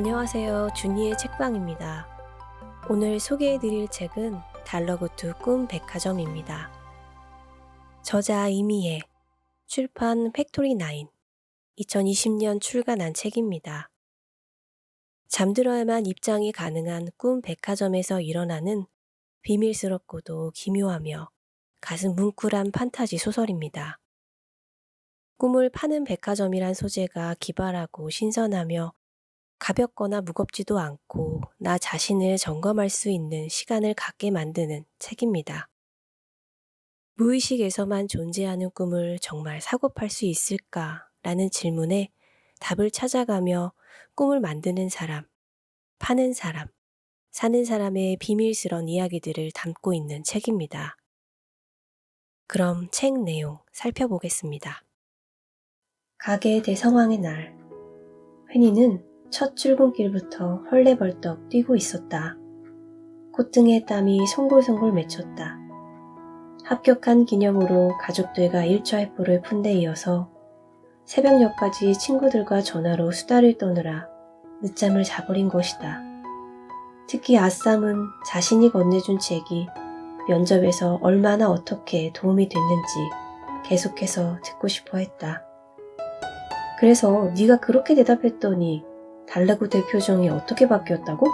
안녕하세요. 준이의 책방입니다. 오늘 소개해드릴 책은 달러구트 꿈 백화점입니다. 저자 이미혜, 출판 팩토리9, 2020년 출간한 책입니다. 잠들어야만 입장이 가능한 꿈 백화점에서 일어나는 비밀스럽고도 기묘하며 가슴 뭉클한 판타지 소설입니다. 꿈을 파는 백화점이란 소재가 기발하고 신선하며 가볍거나 무겁지도 않고 나 자신을 점검할 수 있는 시간을 갖게 만드는 책입니다. 무의식에서만 존재하는 꿈을 정말 사고 팔 수 있을까라는 질문에 답을 찾아가며 꿈을 만드는 사람, 파는 사람, 사는 사람의 비밀스러운 이야기들을 담고 있는 책입니다. 그럼 책 내용 살펴보겠습니다. 가게 대성황의 날, 휘니는 첫 출근길부터 헐레벌떡 뛰고 있었다. 콧등에 땀이 송골송골 맺혔다. 합격한 기념으로 가족들과 1차 회포를 푼 데 이어서 새벽녘까지 친구들과 전화로 수다를 떠느라 늦잠을 자버린 것이다. 특히 아쌈은 자신이 건네준 책이 면접에서 얼마나 어떻게 도움이 됐는지 계속해서 듣고 싶어 했다. 그래서 네가 그렇게 대답했더니 달라구대 표정이 어떻게 바뀌었다고?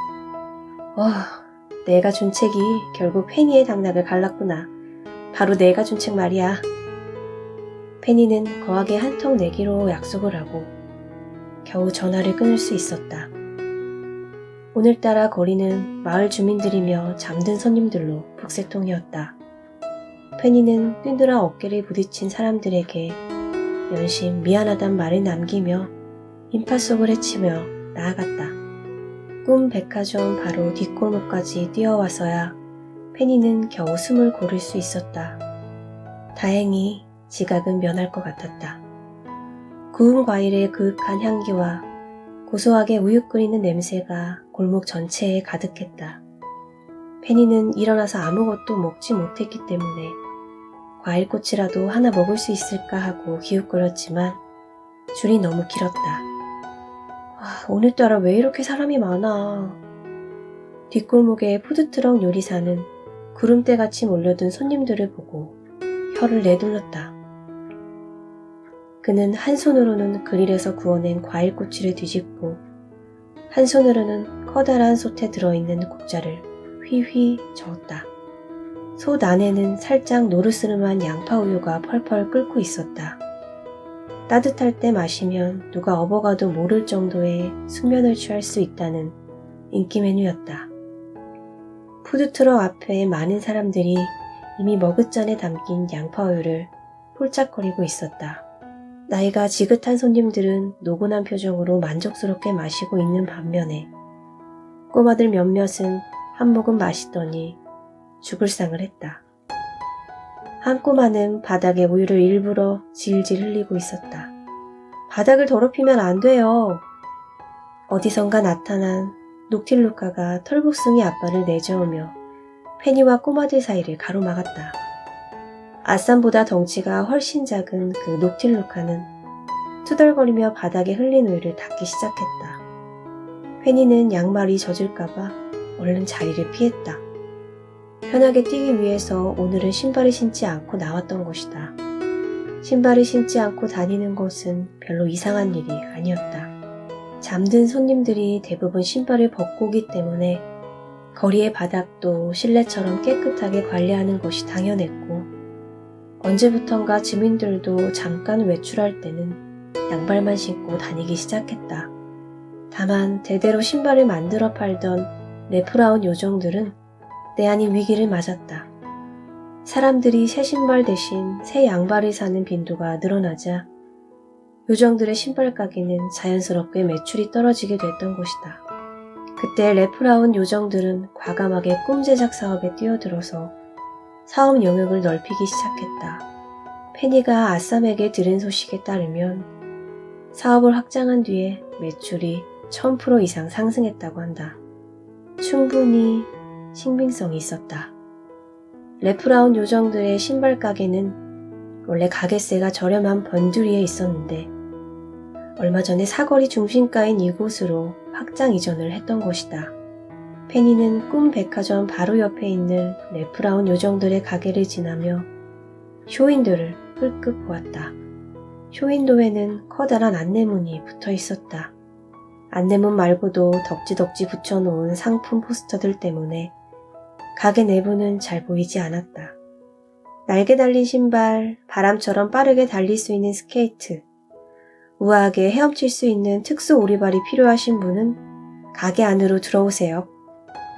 내가 준 책이 결국 페니의 당락을 갈랐구나. 바로 내가 준 책 말이야. 페니는 거하게 한턱 내기로 약속을 하고 겨우 전화를 끊을 수 있었다. 오늘따라 거리는 마을 주민들이며 잠든 손님들로 북새통이었다. 페니는 뛰느라 어깨를 부딪힌 사람들에게 연신 미안하단 말을 남기며 인파 속을 헤치며 나아갔다. 꿈 백화점 바로 뒷골목까지 뛰어와서야 페니는 겨우 숨을 고를 수 있었다. 다행히 지각은 면할 것 같았다. 구운 과일의 그윽한 향기와 고소하게 우유 끓이는 냄새가 골목 전체에 가득했다. 페니는 일어나서 아무것도 먹지 못했기 때문에 과일꼬치라도 하나 먹을 수 있을까 하고 기웃거렸지만 줄이 너무 길었다. 오늘따라 왜 이렇게 사람이 많아. 뒷골목의 푸드트럭 요리사는 구름대같이 몰려든 손님들을 보고 혀를 내둘렀다. 그는 한 손으로는 그릴에서 구워낸 과일꼬치를 뒤집고 한 손으로는 커다란 솥에 들어있는 국자를 휘휘 저었다. 솥 안에는 살짝 노르스름한 양파우유가 펄펄 끓고 있었다. 따뜻할 때 마시면 누가 업어가도 모를 정도의 숙면을 취할 수 있다는 인기 메뉴였다. 푸드트럭 앞에 많은 사람들이 이미 머그잔에 담긴 양파우유를 폴짝거리고 있었다. 나이가 지긋한 손님들은 노곤한 표정으로 만족스럽게 마시고 있는 반면에 꼬마들 몇몇은 한 모금 마시더니 죽을 상을 했다. 한 꼬마는 바닥에 우유를 일부러 질질 흘리고 있었다. 바닥을 더럽히면 안 돼요. 어디선가 나타난 녹틸루카가 털복숭이 앞발을 내저으며 페니와 꼬마들 사이를 가로막았다. 아쌈보다 덩치가 훨씬 작은 그 녹틸루카는 투덜거리며 바닥에 흘린 우유를 닦기 시작했다. 페니는 양말이 젖을까봐 얼른 자리를 피했다. 편하게 뛰기 위해서 오늘은 신발을 신지 않고 나왔던 것이다. 신발을 신지 않고 다니는 것은 별로 이상한 일이 아니었다. 잠든 손님들이 대부분 신발을 벗고 오기 때문에 거리의 바닥도 실내처럼 깨끗하게 관리하는 것이 당연했고 언제부턴가 주민들도 잠깐 외출할 때는 양발만 신고 다니기 시작했다. 다만 대대로 신발을 만들어 팔던 레프라운 요정들은 때 아닌 위기를 맞았다. 사람들이 새 신발 대신 새 양발을 사는 빈도가 늘어나자 요정들의 신발 가게는 자연스럽게 매출이 떨어지게 됐던 것이다. 그때 레프라운 요정들은 과감하게 꿈 제작 사업에 뛰어들어서 사업 영역을 넓히기 시작했다. 페니가 아쌈에게 들은 소식에 따르면 사업을 확장한 뒤에 매출이 1000% 이상 상승했다고 한다. 충분히 신빙성이 있었다. 레프라운 요정들의 신발 가게는 원래 가게세가 저렴한 번두리에 있었는데 얼마 전에 사거리 중심가인 이곳으로 확장 이전을 했던 곳이다. 페니는 꿈 백화점 바로 옆에 있는 래프라운 요정들의 가게를 지나며 쇼윈도를 흘끗 보았다. 쇼윈도에는 커다란 안내문이 붙어 있었다. 안내문 말고도 덕지덕지 붙여놓은 상품 포스터들 때문에 가게 내부는 잘 보이지 않았다. 날개 달린 신발, 바람처럼 빠르게 달릴 수 있는 스케이트, 우아하게 헤엄칠 수 있는 특수 오리발이 필요하신 분은 가게 안으로 들어오세요.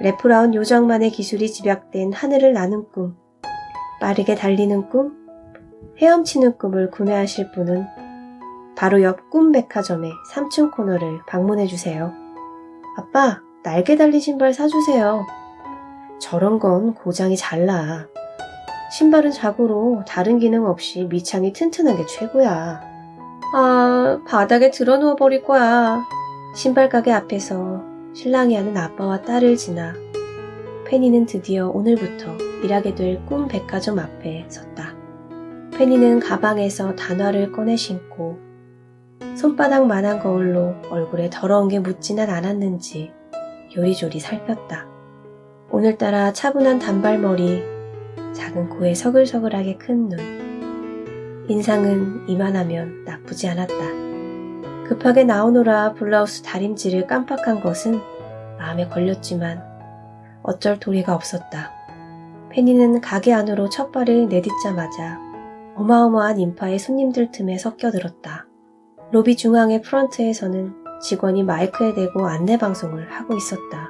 래프라운 요정만의 기술이 집약된 하늘을 나는 꿈, 빠르게 달리는 꿈, 헤엄치는 꿈을 구매하실 분은 바로 옆 꿈백화점의 3층 코너를 방문해주세요. 아빠, 날개 달린 신발 사주세요. 저런 건 고장이 잘 나. 신발은 자고로 다른 기능 없이 밑창이 튼튼한 게 최고야. 아, 바닥에 드러누워 버릴 거야. 신발 가게 앞에서 신랑이 하는 아빠와 딸을 지나 페니는 드디어 오늘부터 일하게 될 꿈 백화점 앞에 섰다. 페니는 가방에서 단화를 꺼내 신고 손바닥만한 거울로 얼굴에 더러운 게 묻지는 않았는지 요리조리 살폈다. 오늘따라 차분한 단발머리, 작은 코에 서글서글하게 큰 눈. 인상은 이만하면 나쁘지 않았다. 급하게 나오노라 블라우스 다림질을 깜빡한 것은 마음에 걸렸지만 어쩔 도리가 없었다. 페니는 가게 안으로 첫 발을 내딛자마자 어마어마한 인파의 손님들 틈에 섞여들었다. 로비 중앙의 프런트에서는 직원이 마이크에 대고 안내방송을 하고 있었다.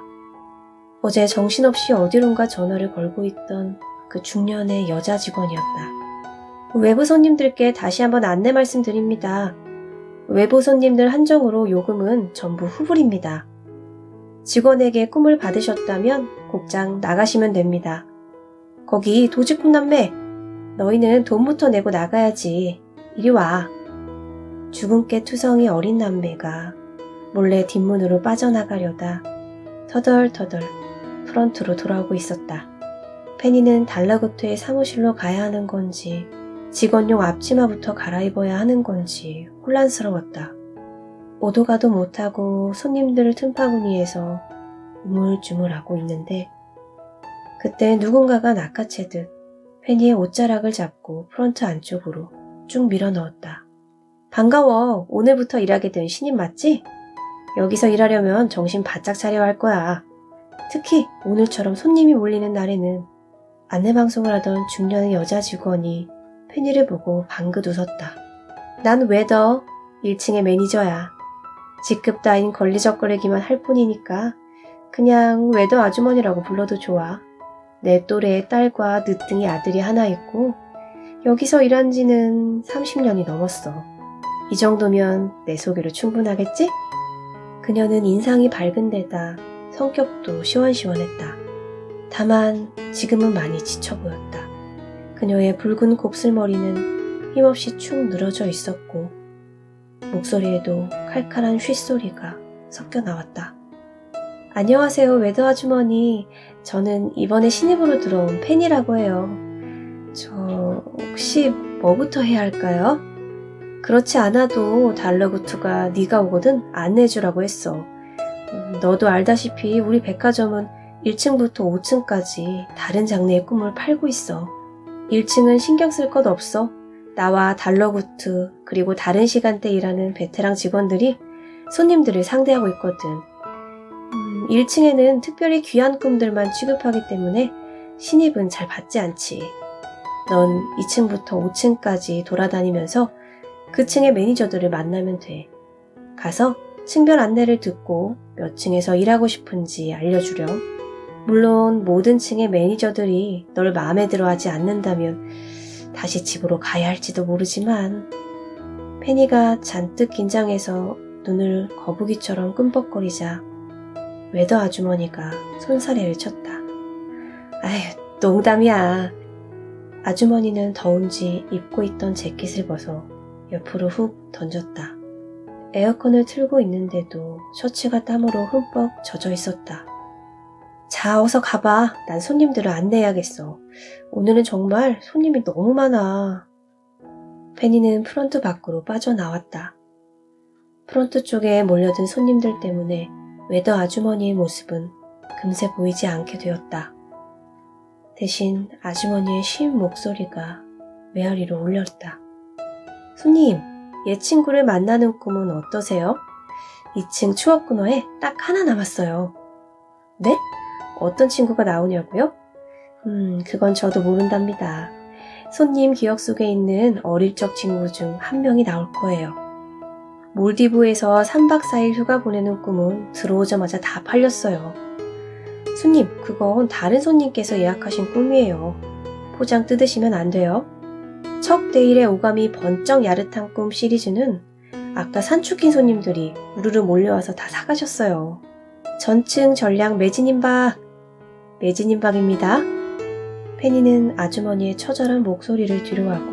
어제 정신없이 어디론가 전화를 걸고 있던 그 중년의 여자 직원이었다. 외부 손님들께 다시 한번 안내 말씀드립니다. 외부 손님들 한정으로 요금은 전부 후불입니다. 직원에게 꿈을 받으셨다면 곧장 나가시면 됩니다. 거기 도직꾼 남매, 너희는 돈부터 내고 나가야지. 이리 와. 주근깨 투성이 어린 남매가 몰래 뒷문으로 빠져나가려다 터덜터덜 프런트로 돌아오고 있었다. 페니는 달라구트의 사무실로 가야 하는 건지 직원용 앞치마부터 갈아입어야 하는 건지 혼란스러웠다. 오도 가도 못하고 손님들 틈바구니에서 우물쭈물하고 있는데 그때 누군가가 낚아채듯 페니의 옷자락을 잡고 프런트 안쪽으로 쭉 밀어 넣었다. 반가워. 오늘부터 일하게 된 신입 맞지? 여기서 일하려면 정신 바짝 차려야 할 거야. 특히 오늘처럼 손님이 몰리는 날에는 안내방송을 하던 중년의 여자 직원이 페니를 보고 방긋 웃었다. 난 웨더 1층의 매니저야. 직급 따윈 걸리적거리기만 할 뿐이니까 그냥 웨더 아주머니라고 불러도 좋아. 내 또래의 딸과 늦둥이 아들이 하나 있고 여기서 일한 지는 30년이 넘었어. 이 정도면 내 소개로 충분하겠지? 그녀는 인상이 밝은 데다 성격도 시원시원했다. 다만 지금은 많이 지쳐 보였다. 그녀의 붉은 곱슬머리는 힘없이 축 늘어져 있었고 목소리에도 칼칼한 쉿소리가 섞여 나왔다. 안녕하세요, 웨더 아주머니. 저는 이번에 신입으로 들어온 펜이라고 해요. 저 혹시 뭐부터 해야 할까요? 그렇지 않아도 달러구투가 네가 오거든 안내해주라고 했어. 너도 알다시피 우리 백화점은 1층부터 5층까지 다른 장르의 꿈을 팔고 있어. 1층은 신경 쓸 것 없어. 나와 달러구트 그리고 다른 시간대 일하는 베테랑 직원들이 손님들을 상대하고 있거든. 1층에는 특별히 귀한 꿈들만 취급하기 때문에 신입은 잘 받지 않지. 넌 2층부터 5층까지 돌아다니면서 그 층의 매니저들을 만나면 돼. 가서 층별 안내를 듣고 몇 층에서 일하고 싶은지 알려주렴. 물론 모든 층의 매니저들이 널 마음에 들어하지 않는다면 다시 집으로 가야 할지도 모르지만 페니가 잔뜩 긴장해서 눈을 거북이처럼 끔뻑거리자 웨더 아주머니가 손사래를 쳤다. 아휴, 농담이야. 아주머니는 더운지 입고 있던 재킷을 벗어 옆으로 훅 던졌다. 에어컨을 틀고 있는데도 셔츠가 땀으로 흠뻑 젖어 있었다. 자, 어서 가봐. 난 손님들을 안내해야겠어. 오늘은 정말 손님이 너무 많아. 페니는 프런트 밖으로 빠져나왔다. 프런트 쪽에 몰려든 손님들 때문에 웨더 아주머니의 모습은 금세 보이지 않게 되었다. 대신 아주머니의 쉰 목소리가 메아리로 울렸다. 손님, 옛 친구를 만나는 꿈은 어떠세요? 2층 추억 코너에 딱 하나 남았어요. 네? 어떤 친구가 나오냐고요? 그건 저도 모른답니다. 손님 기억 속에 있는 어릴 적 친구 중 한 명이 나올 거예요. 몰디브에서 3박 4일 휴가 보내는 꿈은 들어오자마자 다 팔렸어요. 손님, 그건 다른 손님께서 예약하신 꿈이에요. 포장 뜯으시면 안 돼요. 척 데일의 오감이 번쩍 야릇한 꿈 시리즈는 아까 산축인 손님들이 우르르 몰려와서 다 사가셨어요. 전층 전량 매진임박입니다. 페니는 아주머니의 처절한 목소리를 뒤로하고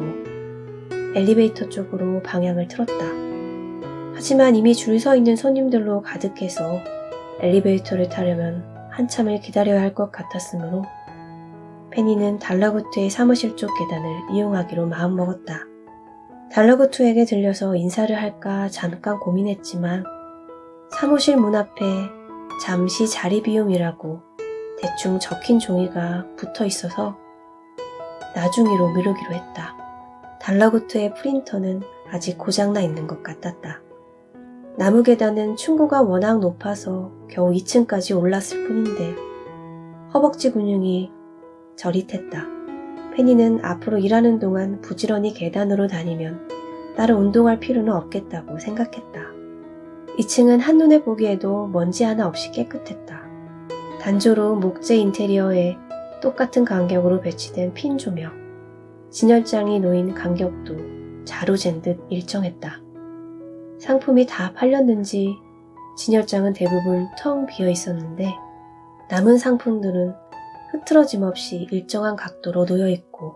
엘리베이터 쪽으로 방향을 틀었다. 하지만 이미 줄 서 있는 손님들로 가득해서 엘리베이터를 타려면 한참을 기다려야 할 것 같았으므로 페니는 달러구트의 사무실 쪽 계단을 이용하기로 마음먹었다. 달러구트에게 들려서 인사를 할까 잠깐 고민했지만 사무실 문 앞에 잠시 자리 비움이라고 대충 적힌 종이가 붙어 있어서 나중으로 미루기로 했다. 달러구트의 프린터는 아직 고장나 있는 것 같았다. 나무 계단은 층고가 워낙 높아서 겨우 2층까지 올랐을 뿐인데 허벅지 근육이 저릿했다. 페니는 앞으로 일하는 동안 부지런히 계단으로 다니면 따로 운동할 필요는 없겠다고 생각했다. 2층은 한눈에 보기에도 먼지 하나 없이 깨끗했다. 단조로 목재 인테리어에 똑같은 간격으로 배치된 핀 조명, 진열장이 놓인 간격도 자로 잰 듯 일정했다. 상품이 다 팔렸는지 진열장은 대부분 텅 비어 있었는데 남은 상품들은 흐트러짐 없이 일정한 각도로 놓여 있고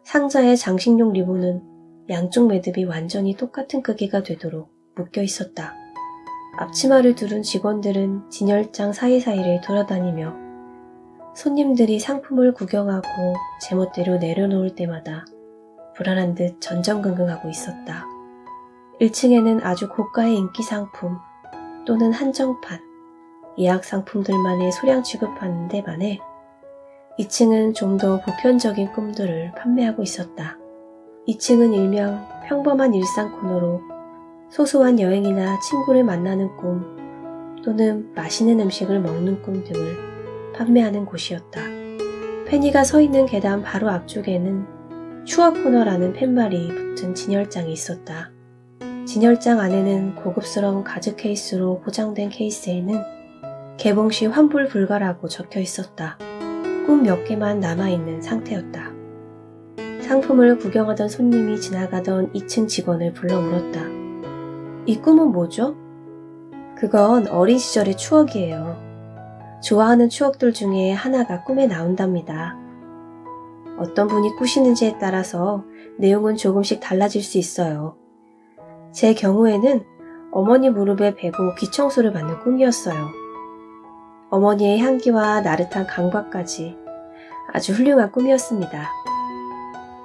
상자의 장식용 리본은 양쪽 매듭이 완전히 똑같은 크기가 되도록 묶여 있었다. 앞치마를 두른 직원들은 진열장 사이사이를 돌아다니며 손님들이 상품을 구경하고 제멋대로 내려놓을 때마다 불안한 듯 전전긍긍하고 있었다. 1층에는 아주 고가의 인기 상품 또는 한정판, 예약 상품들만의 소량 취급하는 데 반해 2층은 좀 더 보편적인 꿈들을 판매하고 있었다. 2층은 일명 평범한 일상 코너로 소소한 여행이나 친구를 만나는 꿈 또는 맛있는 음식을 먹는 꿈 등을 판매하는 곳이었다. 페니가 서 있는 계단 바로 앞쪽에는 추억 코너라는 팻말이 붙은 진열장이 있었다. 진열장 안에는 고급스러운 가죽 케이스로 포장된 케이스에는 개봉 시 환불 불가라고 적혀 있었다. 꿈 몇 개만 남아있는 상태였다. 상품을 구경하던 손님이 지나가던 2층 직원을 불러 물었다. 이 꿈은 뭐죠? 그건 어린 시절의 추억이에요. 좋아하는 추억들 중에 하나가 꿈에 나온답니다. 어떤 분이 꾸시는지에 따라서 내용은 조금씩 달라질 수 있어요. 제 경우에는 어머니 무릎에 베고 귀청소를 받는 꿈이었어요. 어머니의 향기와 나릇한 감각까지 아주 훌륭한 꿈이었습니다.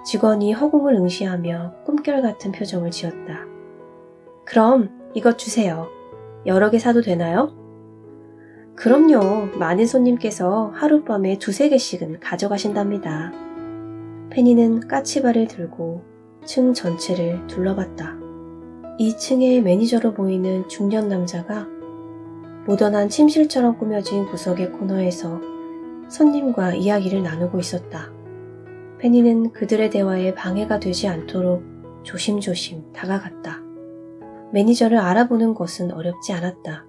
직원이 허공을 응시하며 꿈결 같은 표정을 지었다. 그럼 이것 주세요. 여러 개 사도 되나요? 그럼요. 많은 손님께서 하룻밤에 2-3개씩은 가져가신답니다. 페니는 까치발을 들고 층 전체를 둘러봤다. 2층의 매니저로 보이는 중년 남자가 모던한 침실처럼 꾸며진 구석의 코너에서 손님과 이야기를 나누고 있었다. 페니는 그들의 대화에 방해가 되지 않도록 조심조심 다가갔다. 매니저를 알아보는 것은 어렵지 않았다.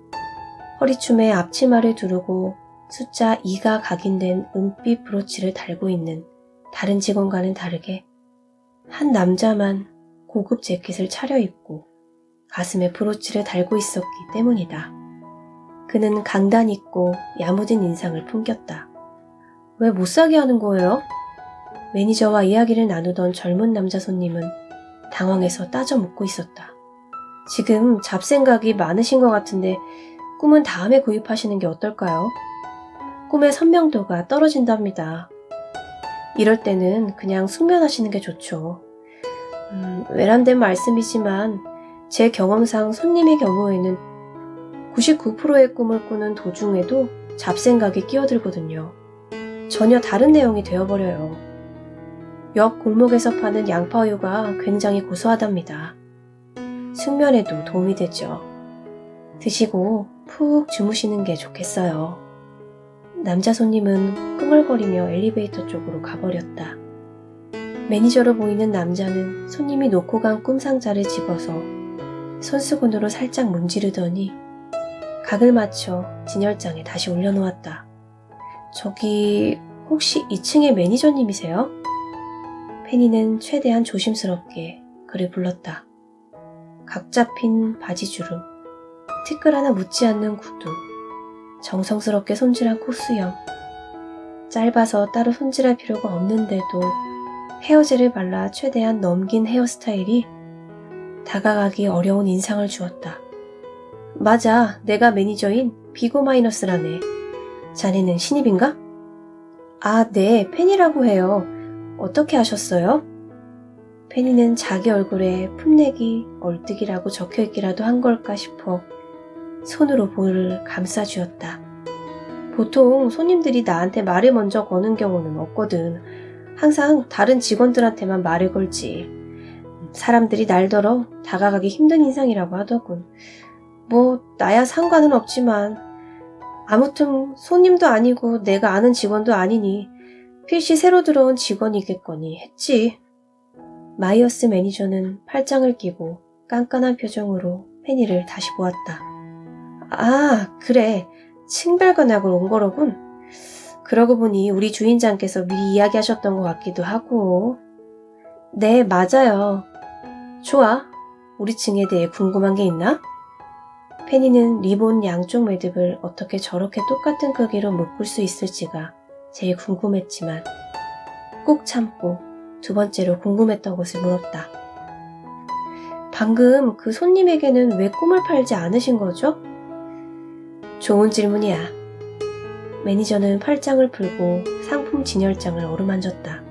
허리춤에 앞치마를 두르고 숫자 2가 각인된 은빛 브로치를 달고 있는 다른 직원과는 다르게 한 남자만 고급 재킷을 차려입고 가슴에 브로치를 달고 있었기 때문이다. 그는 강단 있고 야무진 인상을 풍겼다. 왜 못 사게 하는 거예요? 매니저와 이야기를 나누던 젊은 남자 손님은 당황해서 따져 묻고 있었다. 지금 잡생각이 많으신 것 같은데 꿈은 다음에 구입하시는 게 어떨까요? 꿈의 선명도가 떨어진답니다. 이럴 때는 그냥 숙면하시는 게 좋죠. 외람된 말씀이지만 제 경험상 손님의 경우에는 99%의 꿈을 꾸는 도중에도 잡생각이 끼어들거든요. 전혀 다른 내용이 되어버려요. 옆 골목에서 파는 양파우유가 굉장히 고소하답니다. 숙면에도 도움이 되죠. 드시고 푹 주무시는 게 좋겠어요. 남자 손님은 끙얼거리며 엘리베이터 쪽으로 가버렸다. 매니저로 보이는 남자는 손님이 놓고 간 꿈상자를 집어서 손수건으로 살짝 문지르더니 각을 맞춰 진열장에 다시 올려놓았다. 저기 혹시 2층의 매니저님이세요? 페니는 최대한 조심스럽게 그를 불렀다. 각 잡힌 바지주름, 티끌 하나 묻지 않는 구두, 정성스럽게 손질한 콧수염, 짧아서 따로 손질할 필요가 없는데도 헤어젤을 발라 최대한 넘긴 헤어스타일이 다가가기 어려운 인상을 주었다. 맞아, 내가 매니저인 비고 마이너스라네. 자네는 신입인가? 아, 네, 팬이라고 해요. 어떻게 아셨어요? 페니는 자기 얼굴에 풋내기, 얼뜨기라고 적혀있기라도 한 걸까 싶어 손으로 볼을 감싸주었다. 보통 손님들이 나한테 말을 먼저 거는 경우는 없거든. 항상 다른 직원들한테만 말을 걸지. 사람들이 날더러 다가가기 힘든 인상이라고 하더군. 뭐 나야 상관은 없지만 아무튼 손님도 아니고 내가 아는 직원도 아니니 필시 새로 들어온 직원이겠거니 했지. 마이어스 매니저는 팔짱을 끼고 깐깐한 표정으로 페니를 다시 보았다. 아, 그래. 칭발관하고 온 거로군. 그러고 보니 우리 주인장께서 미리 이야기하셨던 것 같기도 하고. 네, 맞아요. 좋아. 우리 층에 대해 궁금한 게 있나? 페니는 리본 양쪽 매듭을 어떻게 저렇게 똑같은 크기로 묶을 수 있을지가 제일 궁금했지만 꼭 참고 두 번째로 궁금했던 것을 물었다. 방금 그 손님에게는 왜 꿈을 팔지 않으신 거죠? 좋은 질문이야. 매니저는 팔짱을 풀고 상품 진열장을 어루만졌다.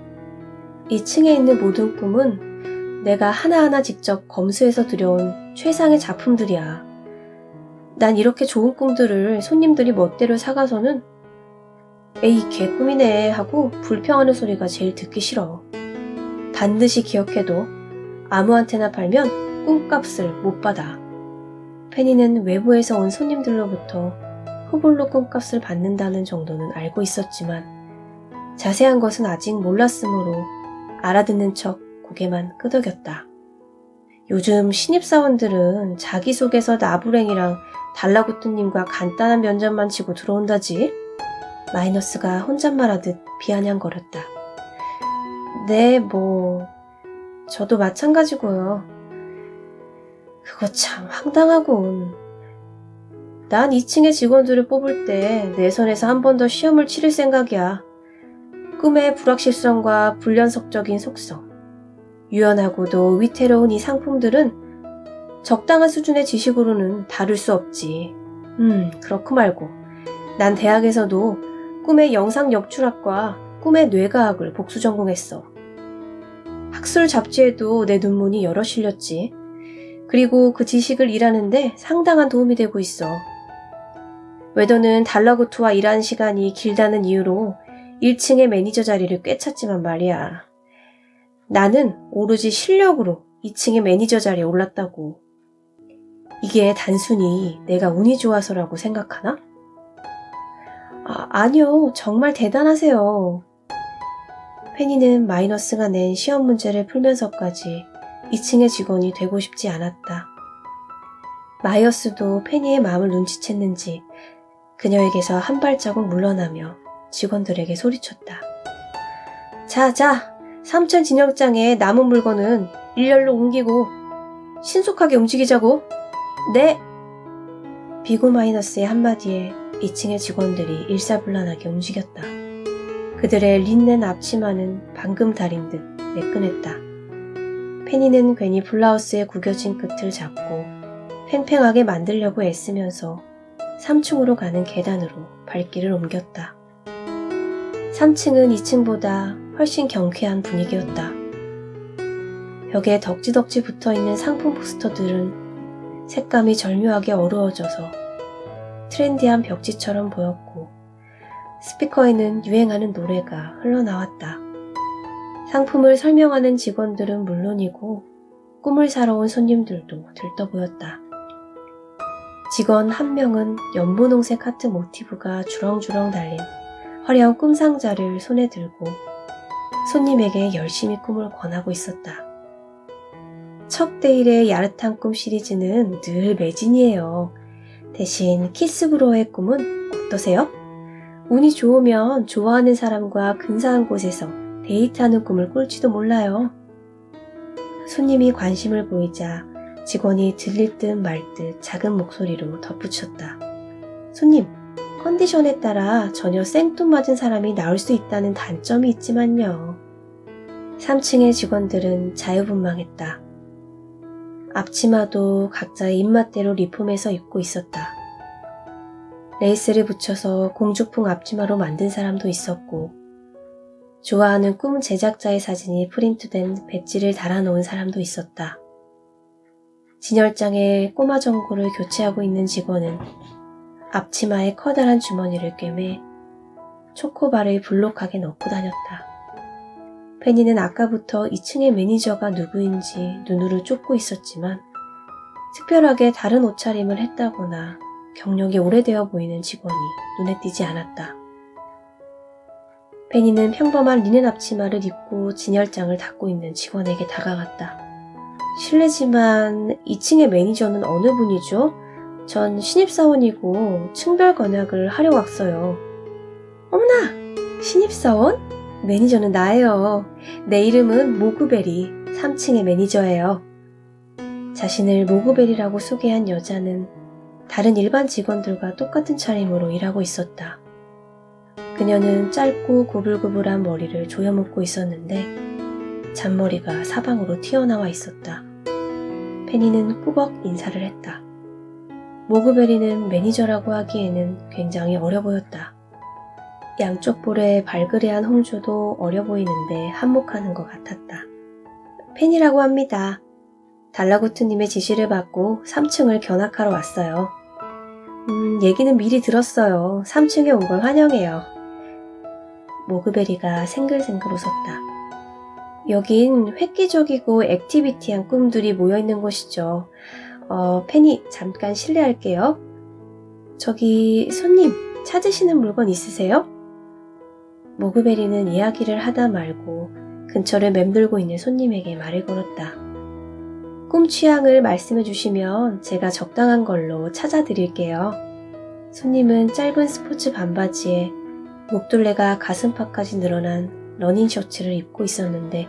2층에 있는 모든 꿈은 내가 하나하나 직접 검수해서 들여온 최상의 작품들이야. 난 이렇게 좋은 꿈들을 손님들이 멋대로 사가서는 에이 개꿈이네 하고 불평하는 소리가 제일 듣기 싫어. 반드시 기억해도 아무한테나 팔면 꿈값을 못 받아. 페니는 외부에서 온 손님들로부터 후불로 꿈값을 받는다는 정도는 알고 있었지만 자세한 것은 아직 몰랐으므로 알아듣는 척 고개만 끄덕였다. 요즘 신입사원들은 자기소개서 나부랭이랑 달라구뚜님과 간단한 면접만 치고 들어온다지. 마이너스가 혼잣말하듯 비아냥거렸다. 네, 저도 마찬가지고요. 그거 참 황당하군. 난 2층의 직원들을 뽑을 때 내 선에서 한 번 더 시험을 치를 생각이야. 꿈의 불확실성과 불연속적인 속성, 유연하고도 위태로운 이 상품들은 적당한 수준의 지식으로는 다룰 수 없지. 그렇고 말고 난 대학에서도 꿈의 영상역출학과 꿈의 뇌과학을 복수 전공했어. 학술 잡지에도 내 논문이 여러 실렸지. 그리고 그 지식을 일하는데 상당한 도움이 되고 있어. 웨더는 달러구트와 일하는 시간이 길다는 이유로 1층의 매니저 자리를 꿰찼지만 말이야. 나는 오로지 실력으로 2층의 매니저 자리에 올랐다고. 이게 단순히 내가 운이 좋아서라고 생각하나? 아니요. 정말 대단하세요. 페니는 마이너스가 낸 시험 문제를 풀면서까지 2층의 직원이 되고 싶지 않았다. 마이어스도 페니의 마음을 눈치챘는지 그녀에게서 한 발자국 물러나며 직원들에게 소리쳤다. 자, 3층 진영장에 남은 물건은 일렬로 옮기고 신속하게 움직이자고. 네. 비고 마이너스의 한마디에 2층의 직원들이 일사불란하게 움직였다. 그들의 린넨 앞치마는 방금 다린 듯 매끈했다. 페니는 괜히 블라우스의 구겨진 끝을 잡고 팽팽하게 만들려고 애쓰면서 3층으로 가는 계단으로 발길을 옮겼다. 3층은 2층보다 훨씬 경쾌한 분위기였다. 벽에 덕지덕지 붙어있는 상품 포스터들은 색감이 절묘하게 어두워져서 트렌디한 벽지처럼 보였고 스피커에는 유행하는 노래가 흘러나왔다. 상품을 설명하는 직원들은 물론이고 꿈을 사러 온 손님들도 들떠 보였다. 직원 한 명은 연분홍색 하트 모티브가 주렁주렁 달린 화려한 꿈 상자를 손에 들고 손님에게 열심히 꿈을 권하고 있었다. 척데일의 야릇한 꿈 시리즈는 늘 매진이에요. 대신 키스브로의 꿈은 어떠세요? 운이 좋으면 좋아하는 사람과 근사한 곳에서 데이트하는 꿈을 꿀지도 몰라요. 손님이 관심을 보이자 직원이 들릴 듯 말 듯 작은 목소리로 덧붙였다. 손님, 컨디션에 따라 전혀 생뚱맞은 사람이 나올 수 있다는 단점이 있지만요. 3층의 직원들은 자유분방했다. 앞치마도 각자의 입맛대로 리폼해서 입고 있었다. 레이스를 붙여서 공주풍 앞치마로 만든 사람도 있었고 좋아하는 꿈 제작자의 사진이 프린트된 배지를 달아놓은 사람도 있었다. 진열장에 꼬마 전구를 교체하고 있는 직원은 앞치마에 커다란 주머니를 꿰매 초코바를 불록하게 넣고 다녔다. 페니는 아까부터 2층의 매니저가 누구인지 눈으로 쫓고 있었지만 특별하게 다른 옷차림을 했다거나 경력이 오래되어 보이는 직원이 눈에 띄지 않았다. 페니는 평범한 리넨 앞치마를 입고 진열장을 닦고 있는 직원에게 다가갔다. 실례지만 2층의 매니저는 어느 분이죠? 전 신입사원이고 층별 건약을 하러 왔어요. 어머나! 신입사원? 매니저는 나예요. 내 이름은 모그베리, 3층의 매니저예요. 자신을 모그베리라고 소개한 여자는 다른 일반 직원들과 똑같은 차림으로 일하고 있었다. 그녀는 짧고 구불구불한 머리를 조여묶고 있었는데 잔머리가 사방으로 튀어나와 있었다. 페니는 꾸벅 인사를 했다. 모그베리는 매니저라고 하기에는 굉장히 어려 보였다. 양쪽 볼에 발그레한 홍조도 어려 보이는데 한몫하는 것 같았다. 페니라고 합니다. 달라구트님의 지시를 받고 3층을 견학하러 왔어요. 얘기는 미리 들었어요. 3층에 온 걸 환영해요. 모그베리가 생글생글 웃었다. 여긴 획기적이고 액티비티한 꿈들이 모여있는 곳이죠. 페니, 잠깐 실례할게요. 저기 손님, 찾으시는 물건 있으세요? 모그베리는 이야기를 하다 말고 근처를 맴돌고 있는 손님에게 말을 걸었다. 꿈 취향을 말씀해 주시면 제가 적당한 걸로 찾아드릴게요. 손님은 짧은 스포츠 반바지에 목둘레가 가슴팍까지 늘어난 러닝 셔츠를 입고 있었는데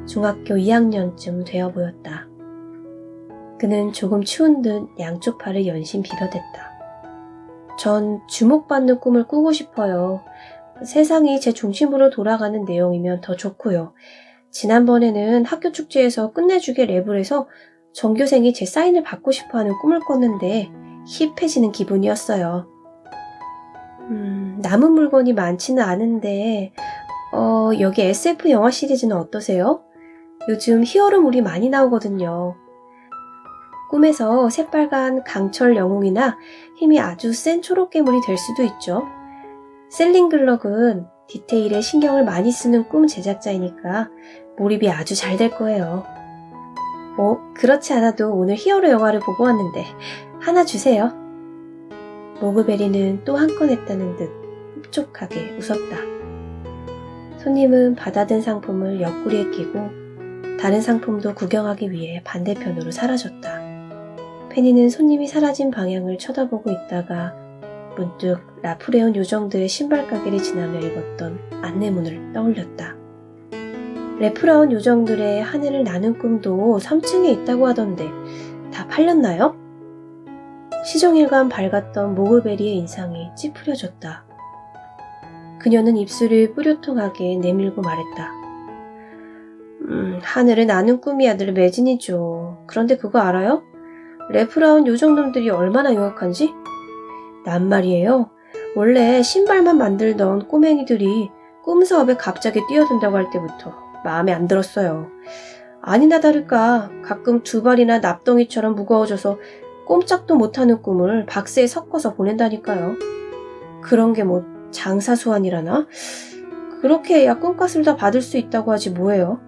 중학교 2학년쯤 되어 보였다. 그는 조금 추운 듯 양쪽 팔을 연신 비벼댔다. 전 주목받는 꿈을 꾸고 싶어요. 세상이 제 중심으로 돌아가는 내용이면 더 좋고요. 지난번에는 학교 축제에서 끝내주게 랩을 해서 전교생이 제 사인을 받고 싶어하는 꿈을 꿨는데 힙해지는 기분이었어요. 남은 물건이 많지는 않은데 여기 SF 영화 시리즈는 어떠세요? 요즘 히어로물이 많이 나오거든요. 꿈에서 새빨간 강철 영웅이나 힘이 아주 센 초록 괴물이 될 수도 있죠. 셀링글럭은 디테일에 신경을 많이 쓰는 꿈 제작자이니까 몰입이 아주 잘 될 거예요. 그렇지 않아도 오늘 히어로 영화를 보고 왔는데 하나 주세요. 모그베리는 또 한 건 했다는 듯 흡족하게 웃었다. 손님은 받아든 상품을 옆구리에 끼고 다른 상품도 구경하기 위해 반대편으로 사라졌다. 페니는 손님이 사라진 방향을 쳐다보고 있다가 문득 라프레온 요정들의 신발 가게를 지나며 읽었던 안내문을 떠올렸다. 레프라온 요정들의 하늘을 나는 꿈도 3층에 있다고 하던데 다 팔렸나요? 시종일관 밝았던 모그베리의 인상이 찌푸려졌다. 그녀는 입술을 뿌려통하게 내밀고 말했다. 하늘을 나는 꿈이야 늘 매진이죠. 그런데 그거 알아요? 레프라온 요정놈들이 얼마나 유학한지? 난 말이에요. 원래 신발만 만들던 꼬맹이들이 꿈 사업에 갑자기 뛰어든다고 할 때부터 마음에 안 들었어요. 아니나 다를까 가끔 두 발이나 납덩이처럼 무거워져서 꼼짝도 못하는 꿈을 박스에 섞어서 보낸다니까요. 그런 게 뭐 장사수완이라나? 그렇게 해야 꿈값을 더 받을 수 있다고 하지 뭐예요.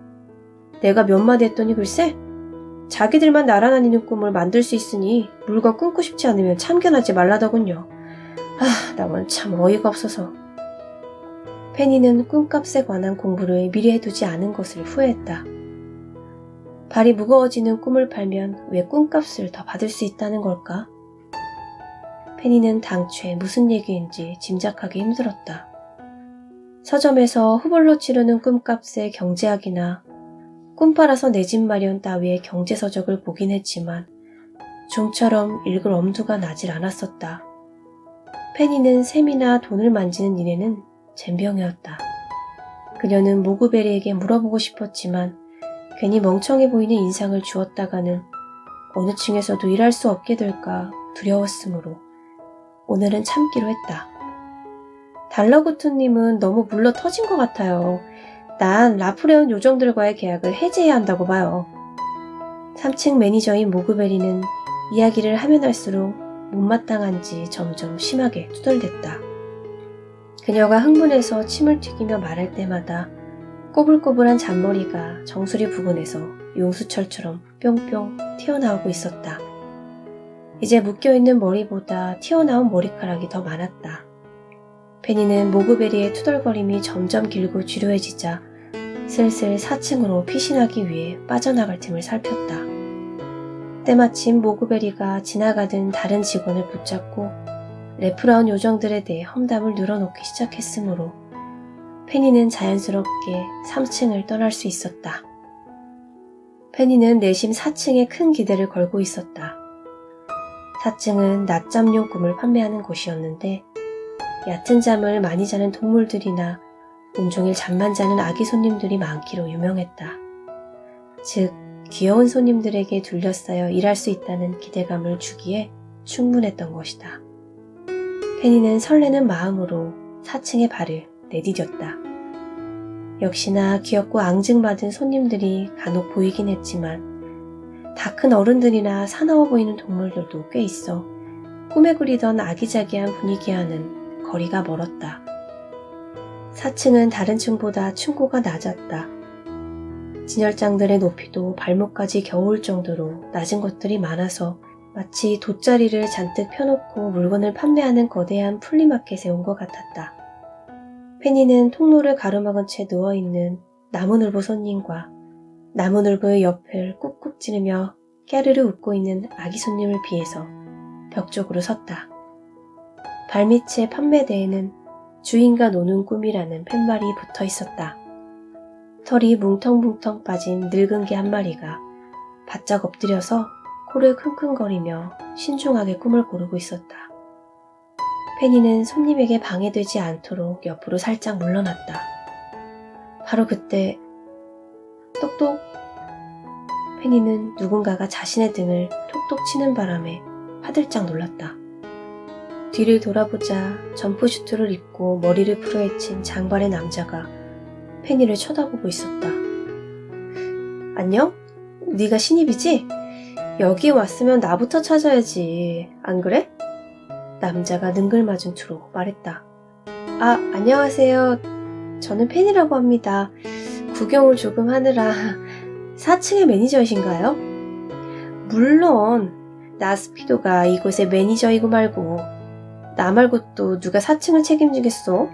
내가 몇 마디 했더니 글쎄 자기들만 날아다니는 꿈을 만들 수 있으니 물건 끊고 싶지 않으면 참견하지 말라더군요. 나만 참 어이가 없어서. 페니는 꿈값에 관한 공부를 미리 해두지 않은 것을 후회했다. 발이 무거워지는 꿈을 팔면 왜 꿈값을 더 받을 수 있다는 걸까? 페니는 당최 무슨 얘기인지 짐작하기 힘들었다. 서점에서 후불로 치르는 꿈값의 경제학이나 꿈 빨아서 내 집 마련 따위의 경제서적을 보긴 했지만 좀처럼 읽을 엄두가 나질 않았었다. 페니는 셈이나 돈을 만지는 일에는 젬병이었다. 그녀는 모그베리에게 물어보고 싶었지만 괜히 멍청해 보이는 인상을 주었다가는 어느 층에서도 일할 수 없게 될까 두려웠으므로 오늘은 참기로 했다. 달러구트님은 너무 물러 터진 것 같아요. 난 라프레온 요정들과의 계약을 해지해야 한다고 봐요. 3층 매니저인 모그베리는 이야기를 하면 할수록 못마땅한지 점점 심하게 투덜댔다. 그녀가 흥분해서 침을 튀기며 말할 때마다 꼬불꼬불한 잔머리가 정수리 부근에서 용수철처럼 뿅뿅 튀어나오고 있었다. 이제 묶여있는 머리보다 튀어나온 머리카락이 더 많았다. 페니는 모그베리의 투덜거림이 점점 길고 지루해지자 슬슬 4층으로 피신하기 위해 빠져나갈 틈을 살폈다. 때마침 모그베리가 지나가던 다른 직원을 붙잡고 레프라운 요정들에 대해 험담을 늘어놓기 시작했으므로 페니는 자연스럽게 3층을 떠날 수 있었다. 페니는 내심 4층에 큰 기대를 걸고 있었다. 4층은 낮잠용 꿈을 판매하는 곳이었는데 얕은 잠을 많이 자는 동물들이나 온종일 잠만 자는 아기 손님들이 많기로 유명했다. 즉, 귀여운 손님들에게 둘러싸여 일할 수 있다는 기대감을 주기에 충분했던 것이다. 페니는 설레는 마음으로 4층의 발을 내디뎠다. 역시나 귀엽고 앙증맞은 손님들이 간혹 보이긴 했지만 다 큰 어른들이나 사나워 보이는 동물들도 꽤 있어 꿈에 그리던 아기자기한 분위기와는 거리가 멀었다. 4층은 다른 층보다 층고가 낮았다. 진열장들의 높이도 발목까지 겨울 정도로 낮은 것들이 많아서 마치 돗자리를 잔뜩 펴놓고 물건을 판매하는 거대한 플리마켓에 온 것 같았다. 페니는 통로를 가로막은 채 누워있는 나무늘보 손님과 나무늘보의 옆을 꾹꾹 찌르며 깨르르 웃고 있는 아기 손님을 피해서 벽 쪽으로 섰다. 발밑의 판매대에는 주인과 노는 꿈이라는 팻말이 붙어 있었다. 털이 뭉텅뭉텅 빠진 늙은 개 한 마리가 바짝 엎드려서 코를 킁킁거리며 신중하게 꿈을 고르고 있었다. 페니는 손님에게 방해되지 않도록 옆으로 살짝 물러났다. 바로 그때 똑똑! 페니는 누군가가 자신의 등을 톡톡 치는 바람에 화들짝 놀랐다. 뒤를 돌아보자 점프슈트를 입고 머리를 풀어헤친 장발의 남자가 페니를 쳐다보고 있었다. 안녕? 네가 신입이지? 여기 왔으면 나부터 찾아야지. 안 그래? 남자가 능글맞은 투로 말했다. 안녕하세요. 저는 페니라고 합니다. 구경을 조금 하느라 4층의 매니저이신가요? 물론 나 스피도가 이곳의 매니저이고 말고 나 말고 또 누가 4층을 책임지겠어?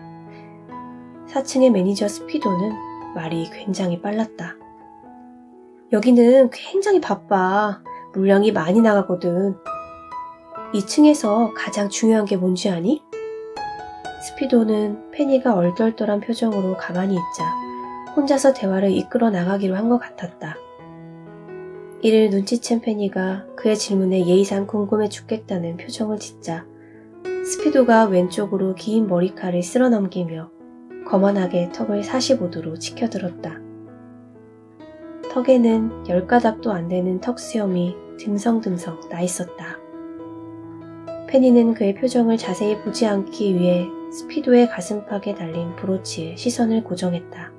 4층의 매니저 스피도는 말이 굉장히 빨랐다. 여기는 굉장히 바빠. 물량이 많이 나가거든. 2층에서 가장 중요한 게 뭔지 아니? 스피도는 페니가 얼떨떨한 표정으로 가만히 있자 혼자서 대화를 이끌어 나가기로 한 것 같았다. 이를 눈치챈 페니가 그의 질문에 예의상 궁금해 죽겠다는 표정을 짓자 스피도가 왼쪽으로 긴 머리칼을 쓸어 넘기며 거만하게 턱을 45도로 치켜들었다. 턱에는 10가닥도 안 되는 턱수염이 듬성듬성 나 있었다. 페니는 그의 표정을 자세히 보지 않기 위해 스피도의 가슴팍에 달린 브로치에 시선을 고정했다.